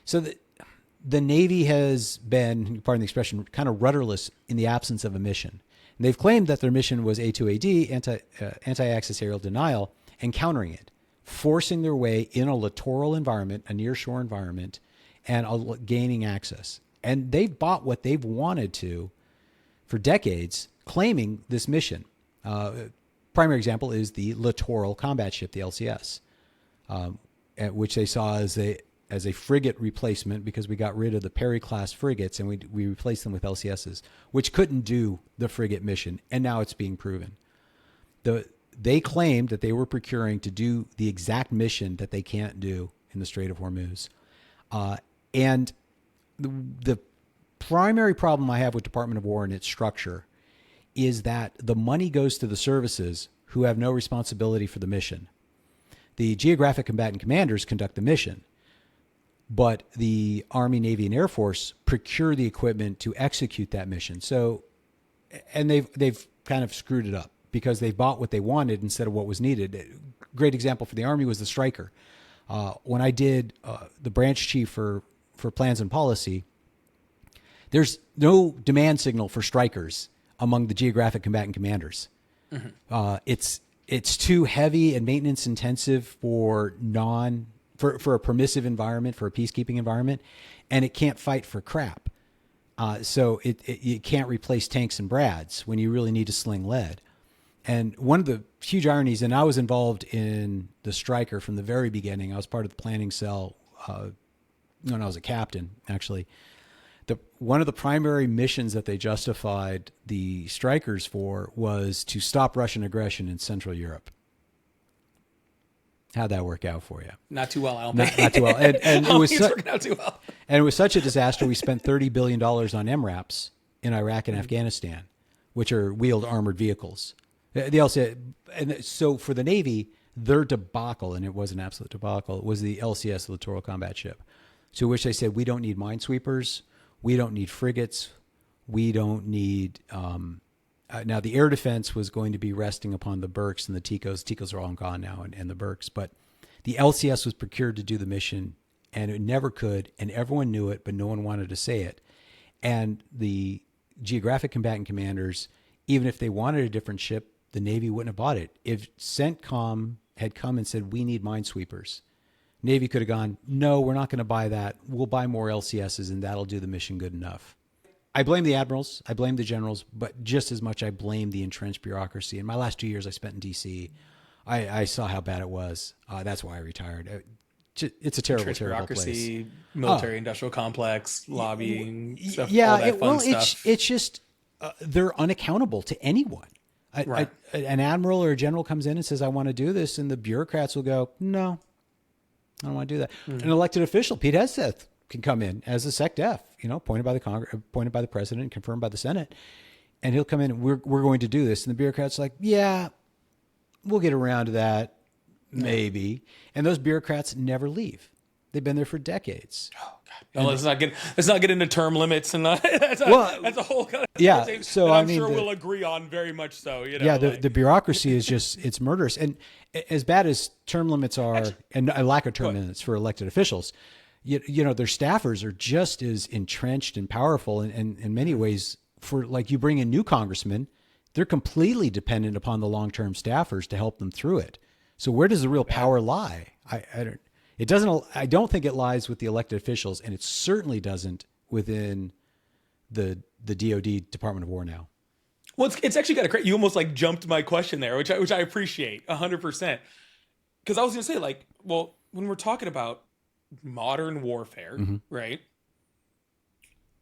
So the Navy has been, pardon the expression, kind of rudderless in the absence of a mission. And they've claimed that their mission was A2AD, anti-access aerial denial, and countering it, forcing their way in a littoral environment, a nearshore environment, and gaining access. And they've bought what they've wanted to for decades, claiming this mission. Primary example is the littoral combat ship, the LCS, which they saw as a frigate replacement because we got rid of the Perry-class frigates and we replaced them with LCSs, which couldn't do the frigate mission, and now it's being proven. They claimed that they were procuring to do the exact mission that they can't do in the Strait of Hormuz. And the primary problem I have with Department of War and its structure is that the money goes to the services who have no responsibility for the mission. The geographic combatant commanders conduct the mission, but the Army, Navy, and Air Force procure the equipment to execute that mission. So, and they've kind of screwed it up because they bought what they wanted instead of what was needed. A great example for the Army was the Stryker. When I did the branch chief for plans and policy, there's no demand signal for Strykers among the geographic combatant commanders. Mm-hmm. It's too heavy and maintenance intensive for a permissive environment, for a peacekeeping environment, and it can't fight for crap. So it can't replace tanks and Brads when you really need to sling lead. And one of the huge ironies, and I was involved in the Stryker from the very beginning. I was part of the planning cell when I was a captain, actually. One of the primary missions that they justified the Strykers for was to stop Russian aggression in Central Europe. How'd that work out for you?
Not too well, I don't think.
Not too well. And it was
working out too well.
And it was such a disaster. We spent $30 billion on MRAPs in Iraq and Afghanistan, which are wheeled armored vehicles. They also, and so for the Navy, their debacle, and it was an absolute debacle, was the LCS, the Littoral Combat Ship, to which they said, we don't need minesweepers, we don't need frigates, we don't need... now, the air defense was going to be resting upon the Burks and the Ticos. Ticos are all gone now, and the Burks. But the LCS was procured to do the mission, and it never could, and everyone knew it, but no one wanted to say it. And the geographic combatant commanders, even if they wanted a different ship, the Navy wouldn't have bought it. If CENTCOM had come and said, we need minesweepers, Navy could have gone, no, we're not going to buy that. We'll buy more LCSs, and that'll do the mission good enough. I blame the admirals, I blame the generals, but just as much I blame the entrenched bureaucracy. In my last 2 years I spent in D.C., I saw how bad it was. That's why I retired. It's a terrible, terrible place.
Military-industrial complex, lobbying, stuff,
yeah,
all that fun stuff.
It's just they're unaccountable to anyone.
Right.
An admiral or a general comes in and says, I want to do this, and the bureaucrats will go, no, I don't want to do that. Mm-hmm. An elected official, Pete Hegseth, can come in as a SecDef, appointed by the Congress, appointed by the president, and confirmed by the Senate, and he'll come in and we're going to do this, and the bureaucrats are like, yeah, we'll get around to that, maybe. And those bureaucrats never leave. They've been there for decades. Oh
God! No, let's not get into term limits, and that's a whole kind of
yeah. So
I'm sure we'll agree on very much so.
Yeah, the bureaucracy is just it's murderous, and as bad as term limits are, and a lack of term limits for elected officials. Their staffers are just as entrenched and powerful, and in many ways, for like you bring in new congressmen, they're completely dependent upon the long-term staffers to help them through it. So where does the real power lie? I don't think it lies with the elected officials, and it certainly doesn't within the DoD, Department of War now.
Well, it's actually kind of crazy. You almost like jumped my question there, which I appreciate 100%. Because I was going to say, when we're talking about modern warfare, mm-hmm. right?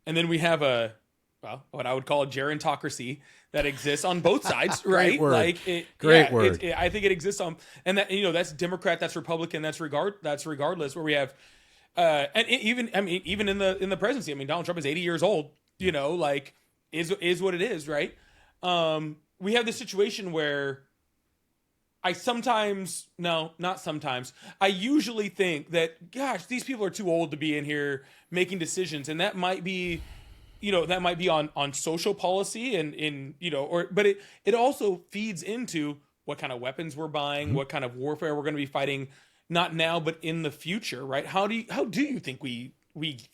And then we have what I would call a gerontocracy that exists on both sides, right?
Great word.
Great word. I think it exists on, and that that's Democrat, that's Republican, that's regardless. Where we have, and even in the presidency, Donald Trump is 80 years old. Is what it is, right? We have this situation where I sometimes, no, not sometimes. I usually think that, gosh, these people are too old to be in here making decisions. And that might be, that might be on social policy and but it also feeds into what kind of weapons we're buying, what kind of warfare we're going to be fighting, not now, but in the future, right? How do you think we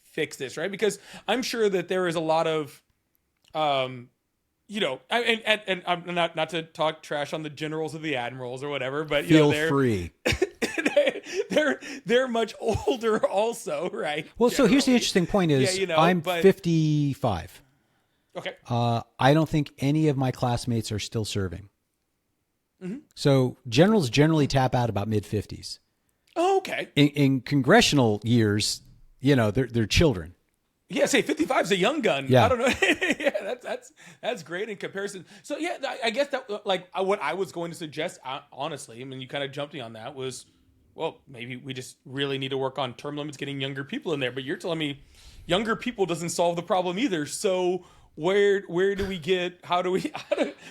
fix this, right? Because I'm sure that there is a lot of, and I'm not to talk trash on the generals or the admirals or whatever, but
feel free.
they're much older also, right?
Well, generally. So here's the interesting point is I'm 55.
Okay.
I don't think any of my classmates are still serving. Mm-hmm. So generals generally tap out about mid-50s.
Oh, okay.
In congressional years, they're children.
Yeah, say 55 is a young gun.
Yeah.
I don't know. Yeah, that's great in comparison. So yeah, I guess that what I was going to suggest, honestly, I mean, you kind of jumped me on that, was, well, maybe we just really need to work on term limits, getting younger people in there. But you're telling me younger people doesn't solve the problem either. So where do we get? How do we?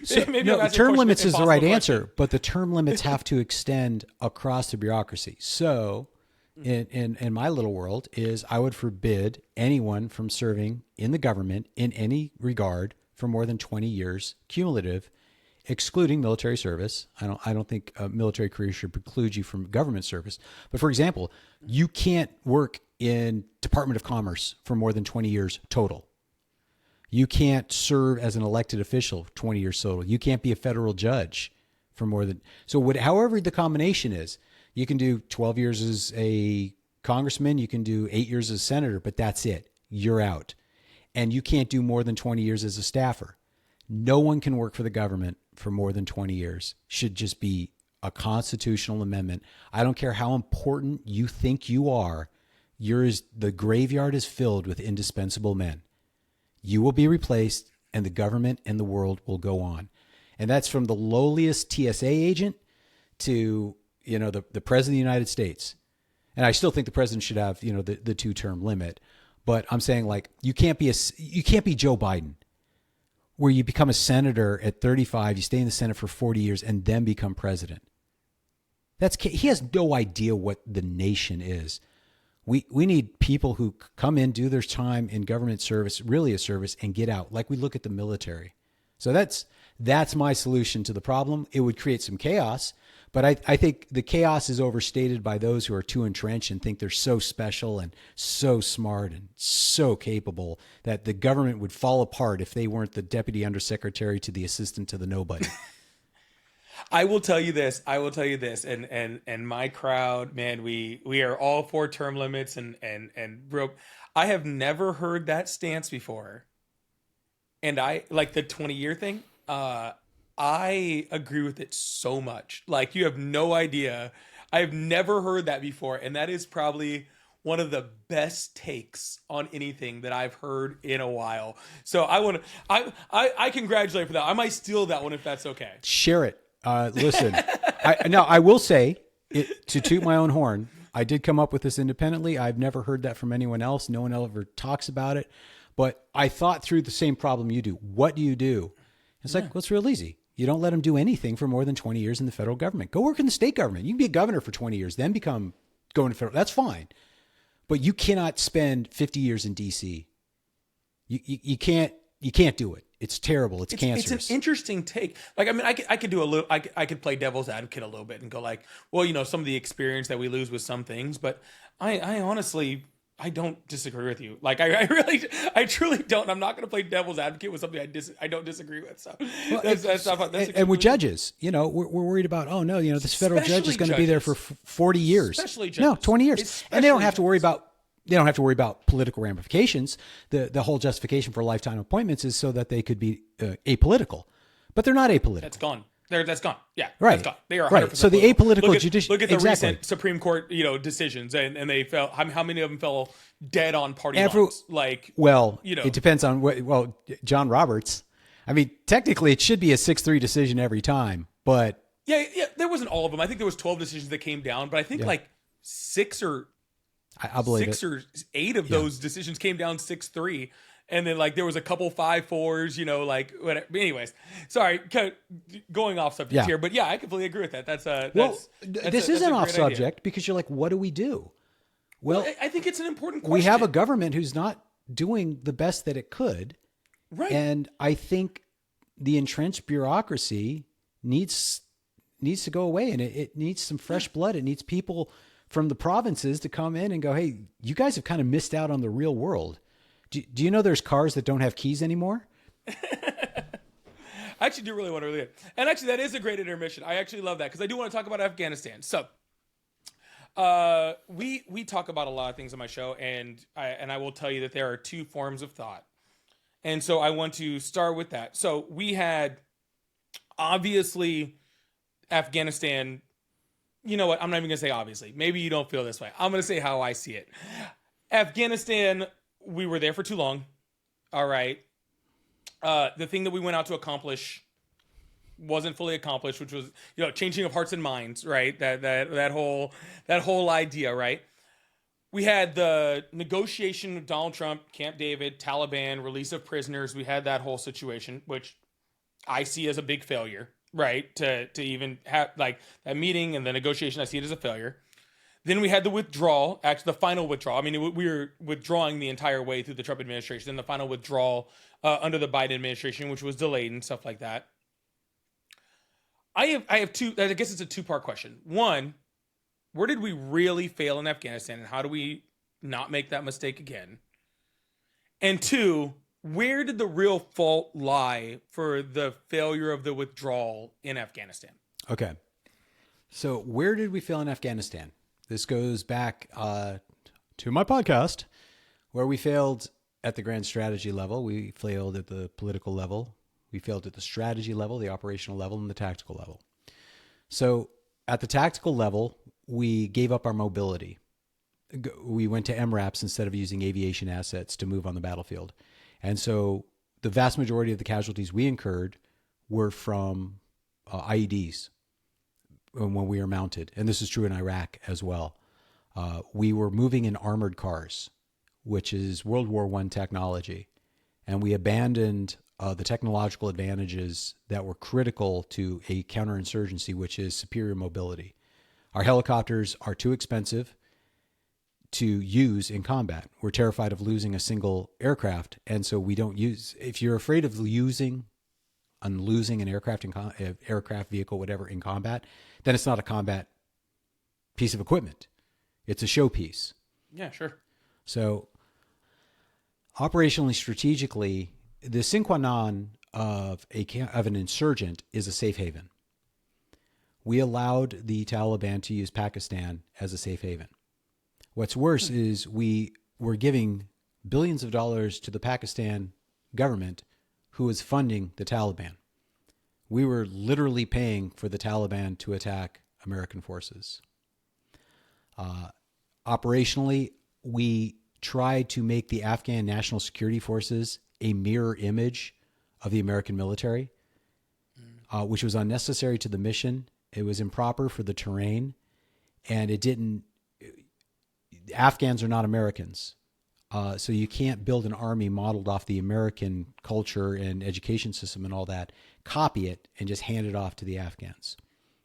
Term limits is the right answer, but the term limits have to extend across the bureaucracy. So. In my little world is I would forbid anyone from serving in the government in any regard for more than 20 years cumulative, excluding military service. I don't think a military career should preclude you from government service. But for example, you can't work in Department of Commerce for more than 20 years total. You can't serve as an elected official 20 years total. You can't be a federal judge for more than, however the combination is. You can do 12 years as a congressman. You can do 8 years as a senator, but that's it. You're out. And you can't do more than 20 years as a staffer. No one can work for the government for more than 20 years. Should just be a constitutional amendment. I don't care how important you think you are. The graveyard is filled with indispensable men. You will be replaced and the government and the world will go on. And that's from the lowliest TSA agent to the president of the United States. And I still think the president should have, the 2-term limit. But I'm saying you can't be Joe Biden, where you become a senator at 35, you stay in the Senate for 40 years and then become president. He has no idea what the nation is. We need people who come in, do their time in government service, really a service, and get out, like we look at the military. So that's my solution to the problem. It would create some chaos. But I think the chaos is overstated by those who are too entrenched and think they're so special and so smart and so capable that the government would fall apart if they weren't the deputy undersecretary to the assistant to the nobody.
I will tell you this. And my crowd, man, we are all for term limits and bro, I have never heard that stance before. And I like the 20-year thing. I agree with it so much. Like, you have no idea. I've never heard that before. And that is probably one of the best takes on anything that I've heard in a while. So I congratulate for that. I might steal that one if that's okay.
Share it. Listen, I will say, to toot my own horn, I did come up with this independently. I've never heard that from anyone else. No one ever talks about it. But I thought through the same problem you do. What do you do? It's like, well, it's real easy. You don't let them do anything for more than 20 years in the federal government. Go work in the state government. You can be a governor for 20 years, then going to federal. That's fine. But you cannot spend 50 years in D.C. You can't do it. It's terrible. It's cancerous.
It's an interesting take. Like, I mean, I could do a little, I could play devil's advocate a little bit and go like, well, some of the experience that we lose with some things, but I honestly, I don't disagree with you. Like, I truly don't. I'm not going to play devil's advocate with something I don't disagree with. So,
and with judges, we're worried about, this federal judge is going to be there for 40 years.
Especially judges.
No, 20 years. And they don't have to worry about political ramifications. The whole justification for lifetime appointments is so that they could be apolitical, but they're not apolitical.
That's gone. That's gone. Yeah,
right.
That's gone. They are 100%
right. So the apolitical judicial.
Look at the recent Supreme Court, decisions, and they fell. How many of them fell dead on party lines? Like,
it depends on what. Well, John Roberts. I mean, technically, it should be a 6-3 decision every time, but
yeah. There wasn't all of them. I think there was 12 decisions that came down, but I think like 6 or
I believe
6 or 8 of those decisions came down 6-3. And then like there was a couple 5-4s, you know, like whatever. Anyways, sorry, going off subject here, but yeah, I completely agree with that.
This isn't off subject because you're like, what do we do? Well,
I think it's an important question.
We have a government who's not doing the best that it could.
Right.
And I think the entrenched bureaucracy needs to go away, and it needs some fresh blood. It needs people from the provinces to come in and go, hey, you guys have kind of missed out on the real world. Do you know there's cars that don't have keys anymore?
I actually do really want to really good. And actually, that is a great intermission. I actually love that because I do want to talk about Afghanistan. So we talk about a lot of things on my show, and I will tell you that there are two forms of thought. And so I want to start with that. So we had, obviously, Afghanistan. You know what? I'm not even going to say obviously. Maybe you don't feel this way. I'm going to say how I see it. Afghanistan, we were there for too long. All right. The thing that we went out to accomplish wasn't fully accomplished, which was, you know, changing of hearts and minds, right? That whole idea, right? We had the negotiation of Donald Trump, Camp David, Taliban, release of prisoners. We had that whole situation, which I see as a big failure, right? To even have like that meeting and the negotiation, I see it as a failure. Then we had the withdrawal, actually the final withdrawal. I mean, we were withdrawing the entire way through the Trump administration. Then the final withdrawal under the Biden administration, which was delayed and stuff like that. I have two, I guess it's a two-part question. One, where did we really fail in Afghanistan, and how do we not make that mistake again? And two, where did the real fault lie for the failure of the withdrawal in Afghanistan?
Okay. So where did we fail in Afghanistan? This goes back to my podcast, where we failed at the grand strategy level. We failed at the political level. We failed at the strategy level, the operational level, and the tactical level. So at the tactical level, we gave up our mobility. We went to MRAPs instead of using aviation assets to move on the battlefield. And so the vast majority of the casualties we incurred were from IEDs when we were mounted. And this is true in Iraq as well. We were moving in armored cars, which is World War I technology. And we abandoned the technological advantages that were critical to a counterinsurgency, which is superior mobility. Our helicopters are too expensive to use in combat. We're terrified of losing a single aircraft, and so we don't use. If you're afraid of losing an aircraft vehicle, whatever, in combat, then it's not a combat piece of equipment. It's a showpiece.
Yeah, sure.
So, operationally, strategically, the sine qua non of an insurgent is a safe haven. We allowed the Taliban to use Pakistan as a safe haven. What's worse is we were giving billions of dollars to the Pakistan government, who was funding the Taliban. We were literally paying for the Taliban to attack American forces. Operationally, we tried to make the Afghan National Security Forces a mirror image of the American military, which was unnecessary to the mission. It was improper for the terrain, and it didn't. Afghans are not Americans. So you can't build an army modeled off the American culture and education system and all that, copy it, and just hand it off to the Afghans.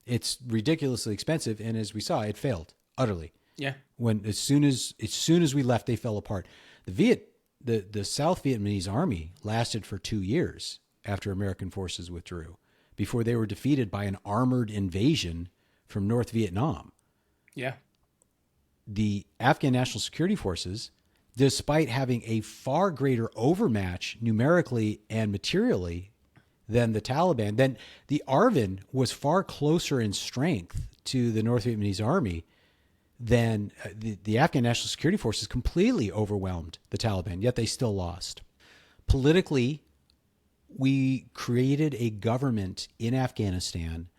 It's ridiculously expensive, and as we saw, it failed utterly.
Yeah.
As soon as we left, they fell apart. The South Vietnamese army lasted for 2 years after American forces withdrew, before they were defeated by an armored invasion from North Vietnam.
Yeah.
The Afghan National Security Forces, despite having a far greater overmatch numerically and materially than the Taliban, then the ARVN was far closer in strength to the North Vietnamese army than the Afghan National Security Forces completely overwhelmed the Taliban, yet they still lost. Politically, we created a government in Afghanistan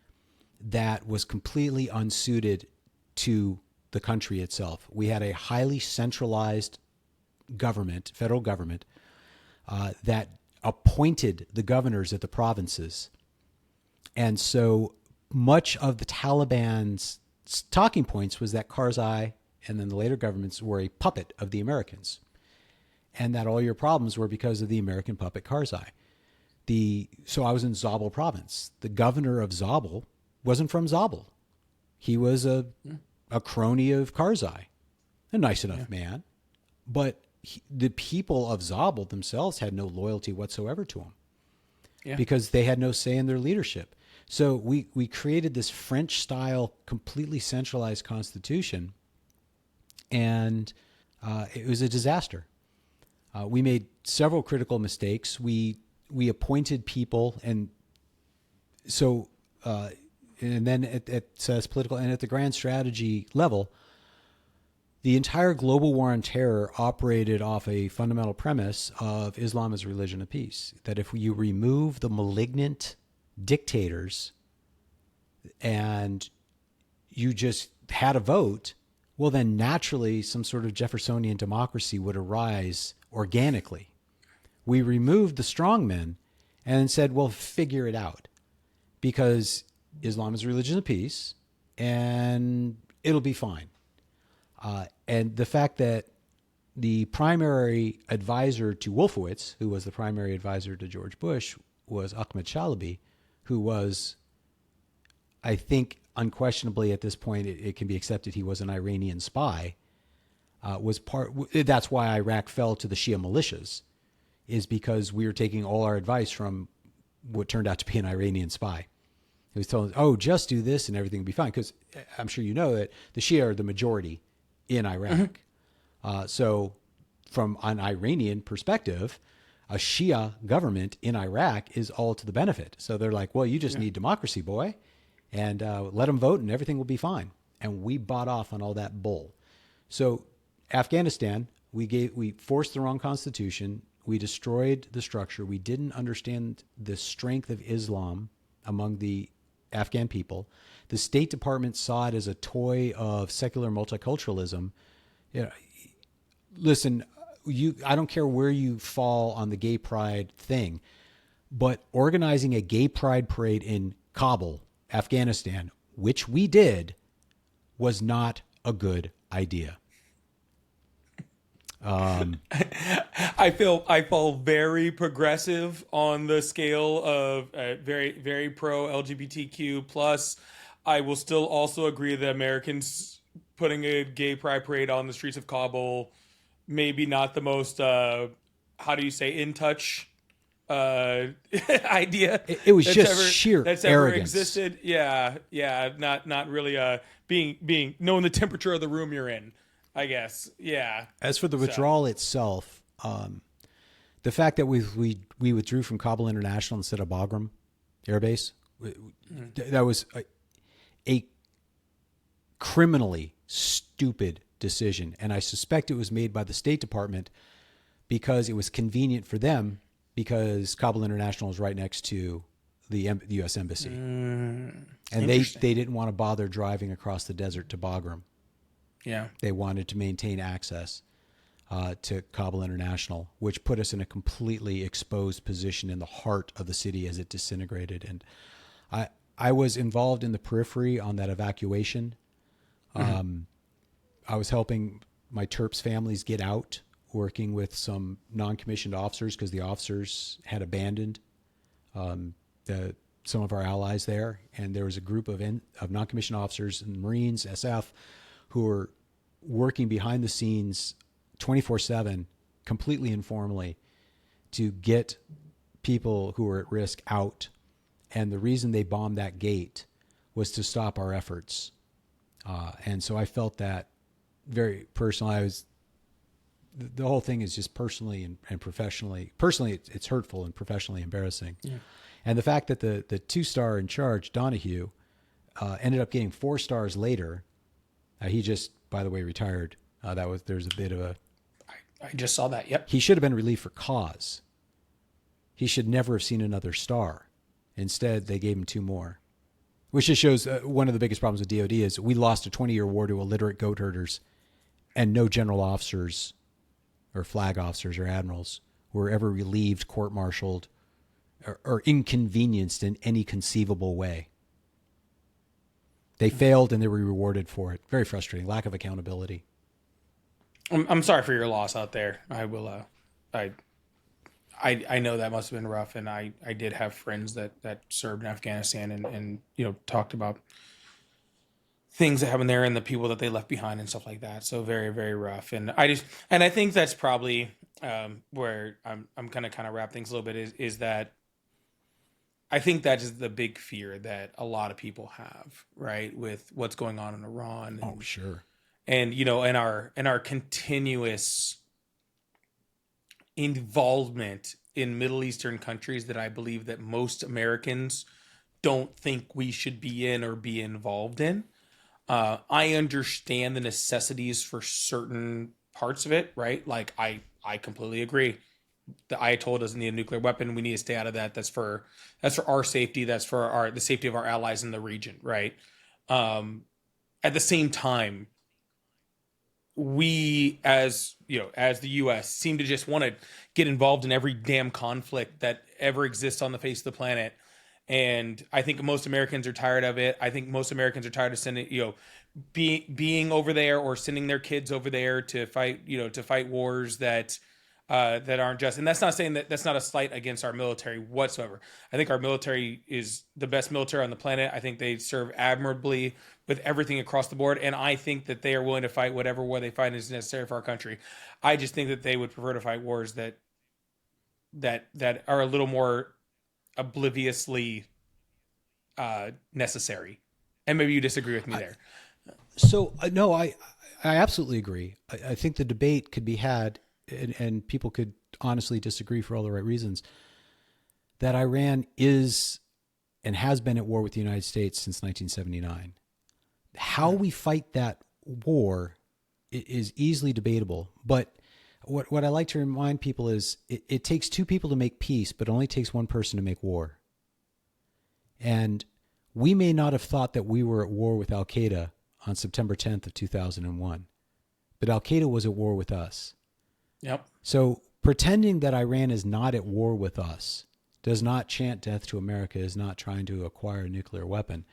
that was completely unsuited to the country itself. We had a highly centralized government, federal government, that appointed the governors of the provinces. And so much of the Taliban's talking points was that Karzai and then the later governments were a puppet of the Americans. and that all your problems were because of the American puppet Karzai. So I was in Zabul province. The governor of Zabul wasn't from Zabul. He was a crony of Karzai, a nice enough man, but the people of Zabul themselves had no loyalty whatsoever to him because they had no say in their leadership. So we created this French-style, completely centralized constitution, and it was a disaster. We made several critical mistakes. We appointed people, and so and then at political and at the grand strategy level, the entire global war on terror operated off a fundamental premise of Islam as a religion of peace. That if you remove the malignant dictators and you just had a vote, well, then naturally some sort of Jeffersonian democracy would arise organically. We removed the strongmen and said, well, figure it out, because Islam is a religion of peace and it'll be fine. And the fact that the primary advisor to Wolfowitz, who was the primary advisor to George Bush, was Ahmed Shalabi, who was, I think, unquestionably at this point, it can be accepted he was an Iranian spy, that's why Iraq fell to the Shia militias, is because we were taking all our advice from what turned out to be an Iranian spy. He was telling us, oh, just do this and everything will be fine. Because I'm sure you know that the Shia are the majority in Iraq. So from an Iranian perspective, a Shia government in Iraq is all to the benefit. So they're like, well, you just need democracy, boy, and let them vote and everything will be fine. And we bought off on all that bull. So Afghanistan, we forced the wrong constitution. We destroyed the structure. We didn't understand the strength of Islam among the Afghan people. The State Department saw it as a toy of secular multiculturalism. Listen, I don't care where you fall on the gay pride thing, but organizing a gay pride parade in Kabul, Afghanistan, which we did, was not a good idea.
I fall very progressive on the scale of very, very pro LGBTQ plus. I will still also agree that Americans putting a gay pride parade on the streets of Kabul, maybe not the most how do you say, in touch idea.
It was just sheer
that's
arrogance.
Ever existed. Yeah. Not really being knowing the temperature of the room you're in, I guess. Yeah.
As for the withdrawal itself, the fact that we withdrew from Kabul International instead of Bagram Air Base, that was a criminally stupid decision. And I suspect it was made by the State Department because it was convenient for them, because Kabul International is right next to the U.S. Embassy. And they didn't want to bother driving across the desert to Bagram.
Yeah.
They wanted to maintain access to Kabul International, which put us in a completely exposed position in the heart of the city as it disintegrated. And I was involved in the periphery on that evacuation. I was helping my Terps families get out, working with some non-commissioned officers because the officers had abandoned some of our allies there. And there was a group of non-commissioned officers and Marines, SF, who were working behind the scenes 24/7, completely informally, to get people who were at risk out. And the reason they bombed that gate was to stop our efforts. And so I felt that very personally. The whole thing is just personally and professionally. Personally, it's hurtful, and professionally embarrassing. Yeah. And the fact that the 2-star in charge, Donahue, ended up getting 4 stars later. He just, by the way, retired. There's a bit of a.
I just saw that. Yep.
He should have been relieved for cause. He should never have seen another star. Instead, they gave him 2 more, which just shows one of the biggest problems with DoD is we lost a 20-year war to illiterate goat herders, and no general officers or flag officers or admirals were ever relieved, court-martialed, or inconvenienced in any conceivable way. They failed and they were rewarded for it. Very frustrating. Lack of accountability.
I'm sorry for your loss out there. I will I know that must have been rough, and I did have friends that served in Afghanistan, and talked about things that happened there and the people that they left behind and stuff like that. So very, very rough. And I think that's probably where I'm gonna kind of wrap things a little bit is that I think that is the big fear that a lot of people have, right, with what's going on in Iran.
Oh, sure.
And and our continuous involvement in Middle Eastern countries that I believe that most Americans don't think we should be in or be involved in. I understand the necessities for certain parts of it, right? Like I completely agree. The Ayatollah doesn't need a nuclear weapon. We need to stay out of that. That's for our safety. That's for the safety of our allies in the region, right? At the same time, we as the US seem to just want to get involved in every damn conflict that ever exists on the face of the planet. And I think most Americans are tired of it. I think most Americans are tired of sending, being over there or sending their kids over there to fight wars that aren't just. And that's not saying that's not a slight against our military whatsoever. I think our military is the best military on the planet. I think they serve admirably with everything across the board. And I think that they are willing to fight whatever war they find is necessary for our country. I just think that they would prefer to fight wars that are a little more obliviously necessary. And maybe you disagree with me there.
So no, I absolutely agree. I think the debate could be had, and people could honestly disagree for all the right reasons, that Iran is and has been at war with the United States since 1979. How we fight that war is easily debatable, but what I like to remind people is it takes two people to make peace, but it only takes one person to make war. And we may not have thought that we were at war with Al-Qaeda on September 10th of 2001, but Al-Qaeda was at war with us.
Yep.
So pretending that Iran is not at war with us, does not chant death to America, is not trying to acquire a nuclear weapon,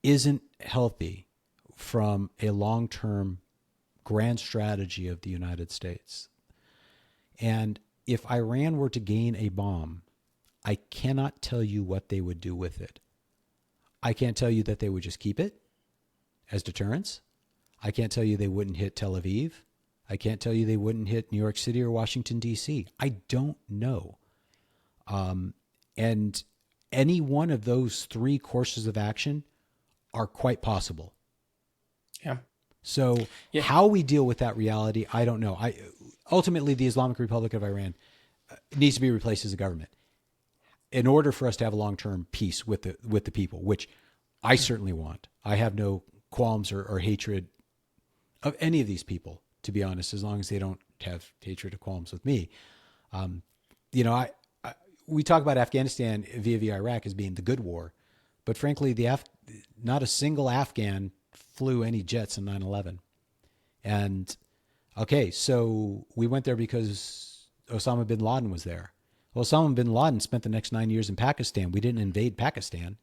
isn't healthy from a long-term grand strategy of the United States. And if Iran were to gain a bomb, I cannot tell you what they would do with it. I can't tell you that they would just keep it as deterrence. I can't tell you they wouldn't hit Tel Aviv. I can't tell you they wouldn't hit New York City or Washington, D.C. I don't know. And any one of those three courses of action are quite possible.
Yeah.
So how we deal with that reality, I don't know. Ultimately, the Islamic Republic of Iran needs to be replaced as a government in order for us to have a long-term peace with the people, which I certainly want. I have no qualms or hatred of any of these people, to be honest, as long as they don't have hatred or qualms with me. We talk about Afghanistan via Iraq as being the good war, but frankly, not a single Afghan flew any jets in 9/11. And okay, so we went there because Osama bin Laden was there. Well, Osama bin Laden spent the next 9 years in Pakistan. We didn't invade Pakistan.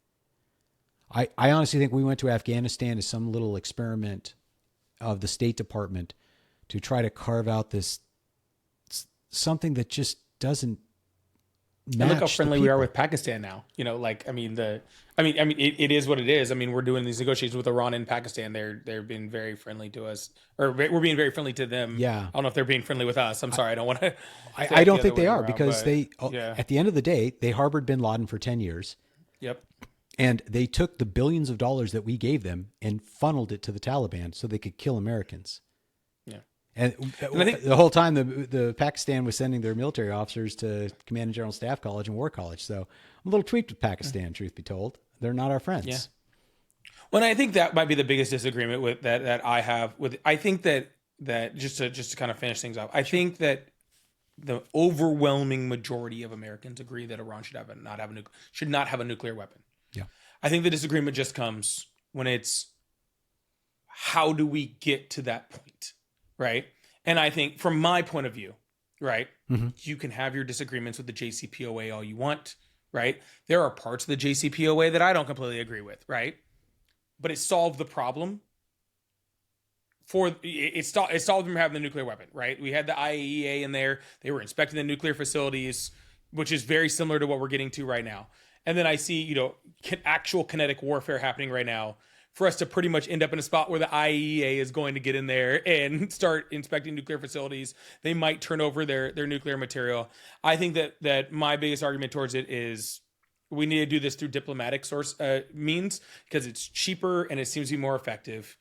I honestly think we went to Afghanistan as some little experiment of the State Department to try to carve out this something that just doesn't match.
And look how friendly we are with Pakistan now. It is what it is. I mean, we're doing these negotiations with Iran and Pakistan. They're being very friendly to us, or we're being very friendly to them.
Yeah.
I don't know if they're being friendly with us. I'm sorry. I don't want to.
I don't think they are because at the end of the day, they harbored bin Laden for 10 years.
Yep.
And they took the billions of dollars that we gave them and funneled it to the Taliban so they could kill Americans.
Yeah.
And I think the whole time the Pakistan was sending their military officers to Command and General Staff College and War College. So I'm a little tweaked with Pakistan, truth be told. They're not our friends.
Yeah. Well, I think that might be the biggest disagreement with that I have with. I think that just to kind of finish things up, I think that the overwhelming majority of Americans agree that Iran should not have a nuclear weapon.
Yeah.
I think the disagreement just comes when it's how do we get to that point, right? And I think from my point of view, right, you can have your disagreements with the JCPOA all you want, right? There are parts of the JCPOA that I don't completely agree with, right? But it solved the problem it stopped them from having the nuclear weapon, right? We had the IAEA in there. They were inspecting the nuclear facilities, which is very similar to what we're getting to right now. And then I see, actual kinetic warfare happening right now for us to pretty much end up in a spot where the IAEA is going to get in there and start inspecting nuclear facilities. They might turn over their nuclear material. I think that my biggest argument towards it is we need to do this through diplomatic means because it's cheaper and it seems to be more effective.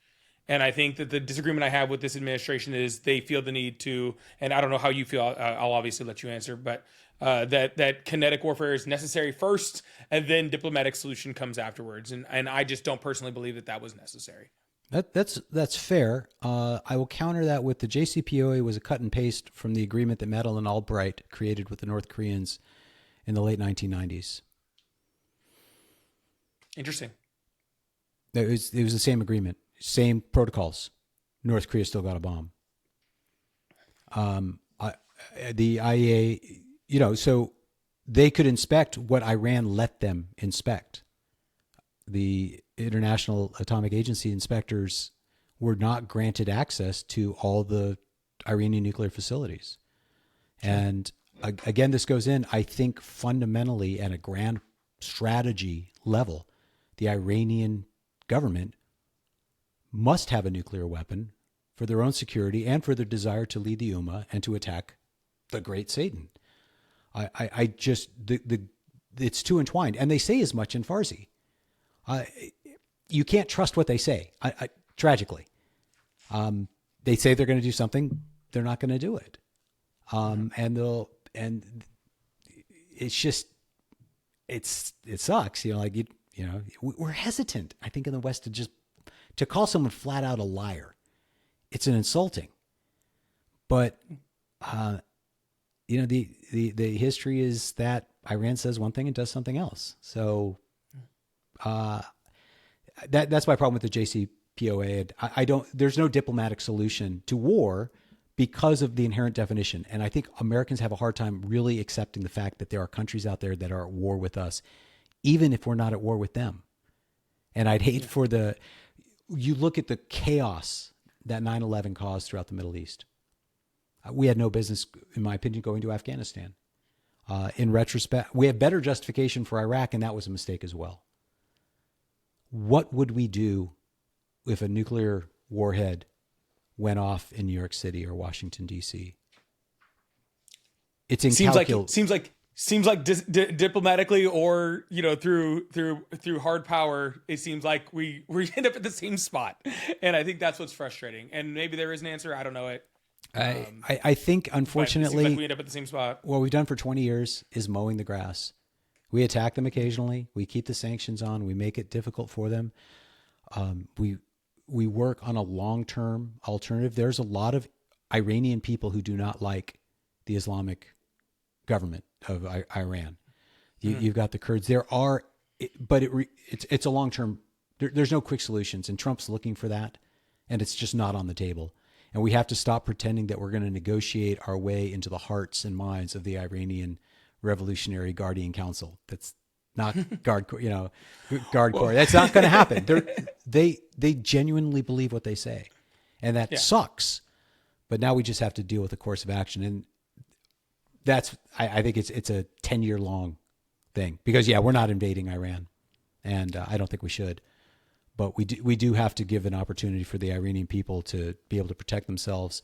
And I think that the disagreement I have with this administration is they feel the need to, and I don't know how you feel, I'll obviously let you answer, but that kinetic warfare is necessary first and then diplomatic solution comes afterwards. And I just don't personally believe that was necessary.
That's fair. I will counter that with the JCPOA was a cut and paste from the agreement that Madeleine Albright created with the North Koreans in the late 1990s.
Interesting.
It was the same agreement, same protocols. North Korea still got a bomb. The IAEA, so they could inspect what Iran let them inspect. The International Atomic Agency inspectors were not granted access to all the Iranian nuclear facilities. And again, this goes in, I think, fundamentally at a grand strategy level, the Iranian government must have a nuclear weapon for their own security and for their desire to lead the Ummah and to attack the great Satan. It's too entwined. And they say as much in Farsi. You can't trust what they say, tragically. They say they're going to do something, they're not going to do it. And it's just, it sucks, we're hesitant, I think, in the West to call someone flat out a liar. It's an insulting, but, the history is that Iran says one thing and does something else. So, that's my problem with the JCPOA. There's no diplomatic solution to war because of the inherent definition. And I think Americans have a hard time really accepting the fact that there are countries out there that are at war with us, even if we're not at war with them. And I'd hate you look at the chaos that 9/11 caused throughout the Middle East. We had no business, in my opinion, going to Afghanistan. In retrospect, we have better justification for Iraq, and that was a mistake as well. What would we do if a nuclear warhead went off in New York City or Washington, D.C.? It's incalculable.
Seems like diplomatically or through hard power, it seems like we end up at the same spot, and I think that's what's frustrating. And maybe there is an answer. I don't know it.
I think, unfortunately,
like we end up at the same spot.
What we've done for 20 years is mowing the grass. We attack them occasionally. We keep the sanctions on. We make it difficult for them. We work on a long-term alternative. There's a lot of Iranian people who do not like the Islamic government of Iran. You've got the Kurds. It's a long-term. There's no quick solutions, and Trump's looking for that, and it's just not on the table. And we have to stop pretending that we're going to negotiate our way into the hearts and minds of the Iranian Revolutionary Guardian Council. That's not Guard Corps. That's not going to happen. They genuinely believe what they say, and that sucks. But now we just have to deal with the course of action, and I think it's a 10-year long thing because we're not invading Iran, and I don't think we should. But we do have to give an opportunity for the Iranian people to be able to protect themselves.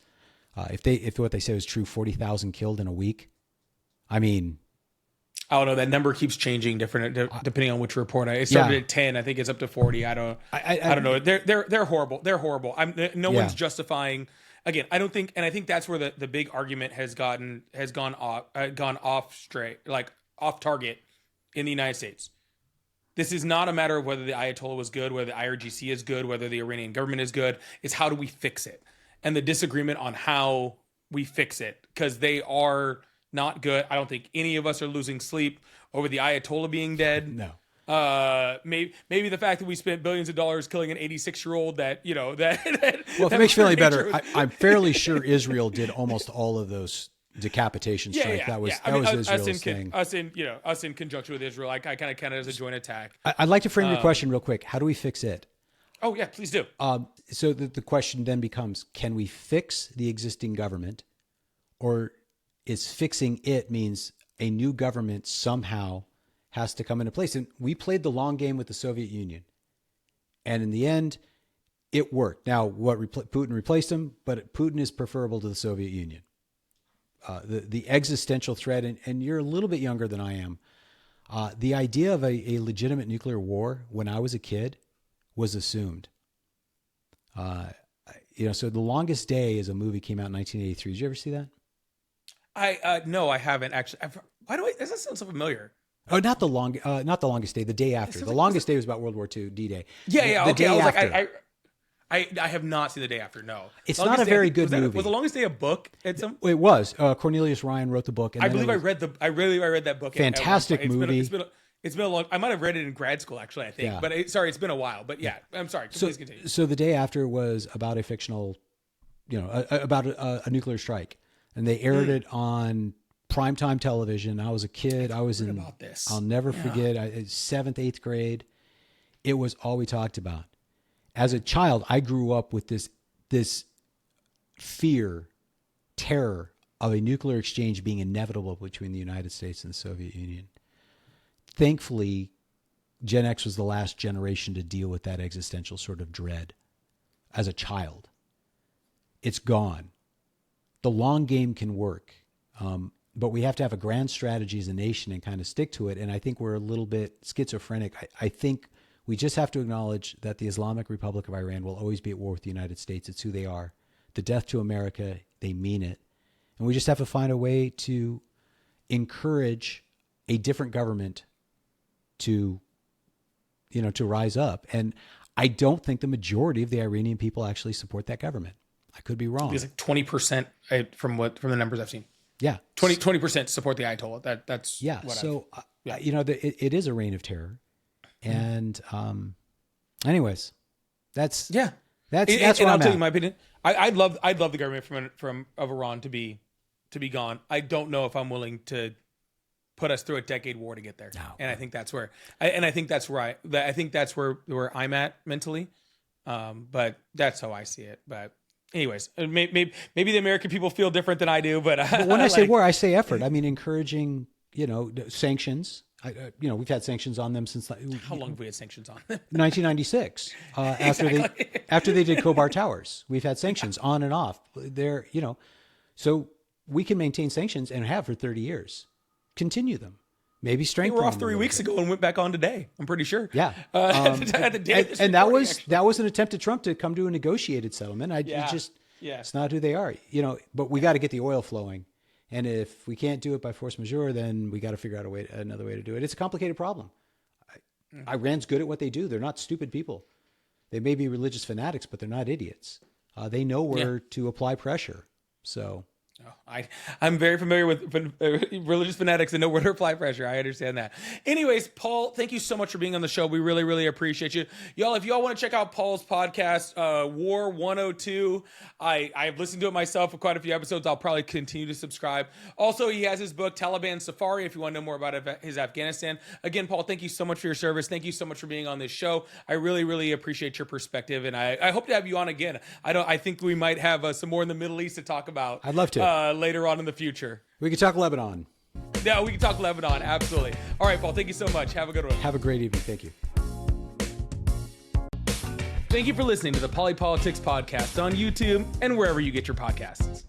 If what they say is true, 40,000 killed in a week. I mean,
I don't know. That number keeps changing depending on which report. It started at 10. I think it's up to 40. I don't know. They're horrible. They're horrible. One's justifying. Again, I don't think, and I think that's where the big argument has gone off target in the United States. This is not a matter of whether the Ayatollah was good, whether the IRGC is good, whether the Iranian government is good. It's how do we fix it? And the disagreement on how we fix it, because they are not good. I don't think any of us are losing sleep over the Ayatollah being dead.
No.
Maybe the fact that we spent billions of dollars killing an 86-year-old that.
Well, if it makes you feel any better, I'm fairly sure Israel did almost all of those decapitation strike. That was Israel's thing.
Us in conjunction with Israel, I kind of count it as a joint attack.
I'd like to frame your question real quick. How do we fix it?
Oh yeah, please do.
So the question then becomes, can we fix the existing government, or is fixing it means a new government somehow has to come into place? And we played the long game with the Soviet Union. And in the end, it worked. Now, Putin replaced him, but Putin is preferable to the Soviet Union. The existential threat, and you're a little bit younger than I am, the idea of a legitimate nuclear war when I was a kid was assumed. So The Longest Day is a movie, came out in 1983. Did you ever see that?
No, I haven't actually. Does that sound so familiar?
Oh, not the Longest Day. The Day After. The Longest Day was about World War II, D-Day.
Yeah.
The
Okay.
Day
I was
After.
like, I have not seen The Day After. No,
It's not a very good movie.
Was The Longest Day a book?
It was. Cornelius Ryan wrote the book. And
I believe I read that book.
Fantastic movie.
It's been a long. I might have read it in grad school, actually. I think, but it's been a while. But yeah, I'm sorry. Please continue.
So The Day After was about a fictional, about a nuclear strike, and they aired it on primetime television. I was a kid. I was in.
About this.
I'll never forget. 7th, 8th grade. It was all we talked about. As a child, I grew up with this fear, terror of a nuclear exchange being inevitable between the United States and the Soviet Union. Thankfully, Gen X was the last generation to deal with that existential sort of dread as a child. It's gone. The long game can work, but we have to have a grand strategy as a nation and kind of stick to it. And I think we're a little bit schizophrenic. I think we just have to acknowledge that the Islamic Republic of Iran will always be at war with the United States. It's who they are. The death to America, they mean it. And we just have to find a way to encourage a different government to rise up. And I don't think the majority of the Iranian people actually support that government. I could be wrong.
It's like 20% from the numbers I've seen.
Yeah.
20% support the Ayatollah. That's
it is a reign of terror. And anyways, that's
where
I'll
tell you my opinion. I'd love the government of Iran to be gone. I don't know if I'm willing to put us through a decade war to get there. No. And I think that's where I'm at mentally. But that's how I see it. But anyways, maybe the American people feel different than I do. But
when I say war, I say effort. I mean, encouraging, sanctions. We've had sanctions on them since.
How long have we had sanctions on?
1996. After they did Khobar Towers, we've had sanctions on and off. So we can maintain sanctions and have for 30 years. Continue them. Maybe strengthen them.
We were off 3 weeks ago and went back on today. I'm pretty sure.
Yeah. And that was an attempt at Trump to come to a negotiated settlement. It's not who they are. But we got to get the oil flowing. And if we can't do it by force majeure, then we got to figure out another way to do it. It's a complicated problem. Iran's good at what they do. They're not stupid people. They may be religious fanatics, but they're not idiots. They know where to apply pressure. So
I'm very familiar with religious fanatics and know where to apply pressure. I understand that. Anyways, Paul, thank you so much for being on the show. We really, really appreciate you. Y'all, if y'all want to check out Paul's podcast, War 102, I've listened to it myself for quite a few episodes. I'll probably continue to subscribe. Also, he has his book, Taliban Safari, if you want to know more about his Afghanistan. Again, Paul, thank you so much for your service. Thank you so much for being on this show. I really, really appreciate your perspective, and I hope to have you on again. I think we might have some more in the Middle East to talk about.
I'd love to.
Later on in the future.
We could talk Lebanon.
Yeah, we can talk Lebanon. Absolutely. All right, Paul, thank you so much. Have a good one.
Have a great evening. Thank you.
Thank you for listening to the Polypolitics Podcast on YouTube and wherever you get your podcasts.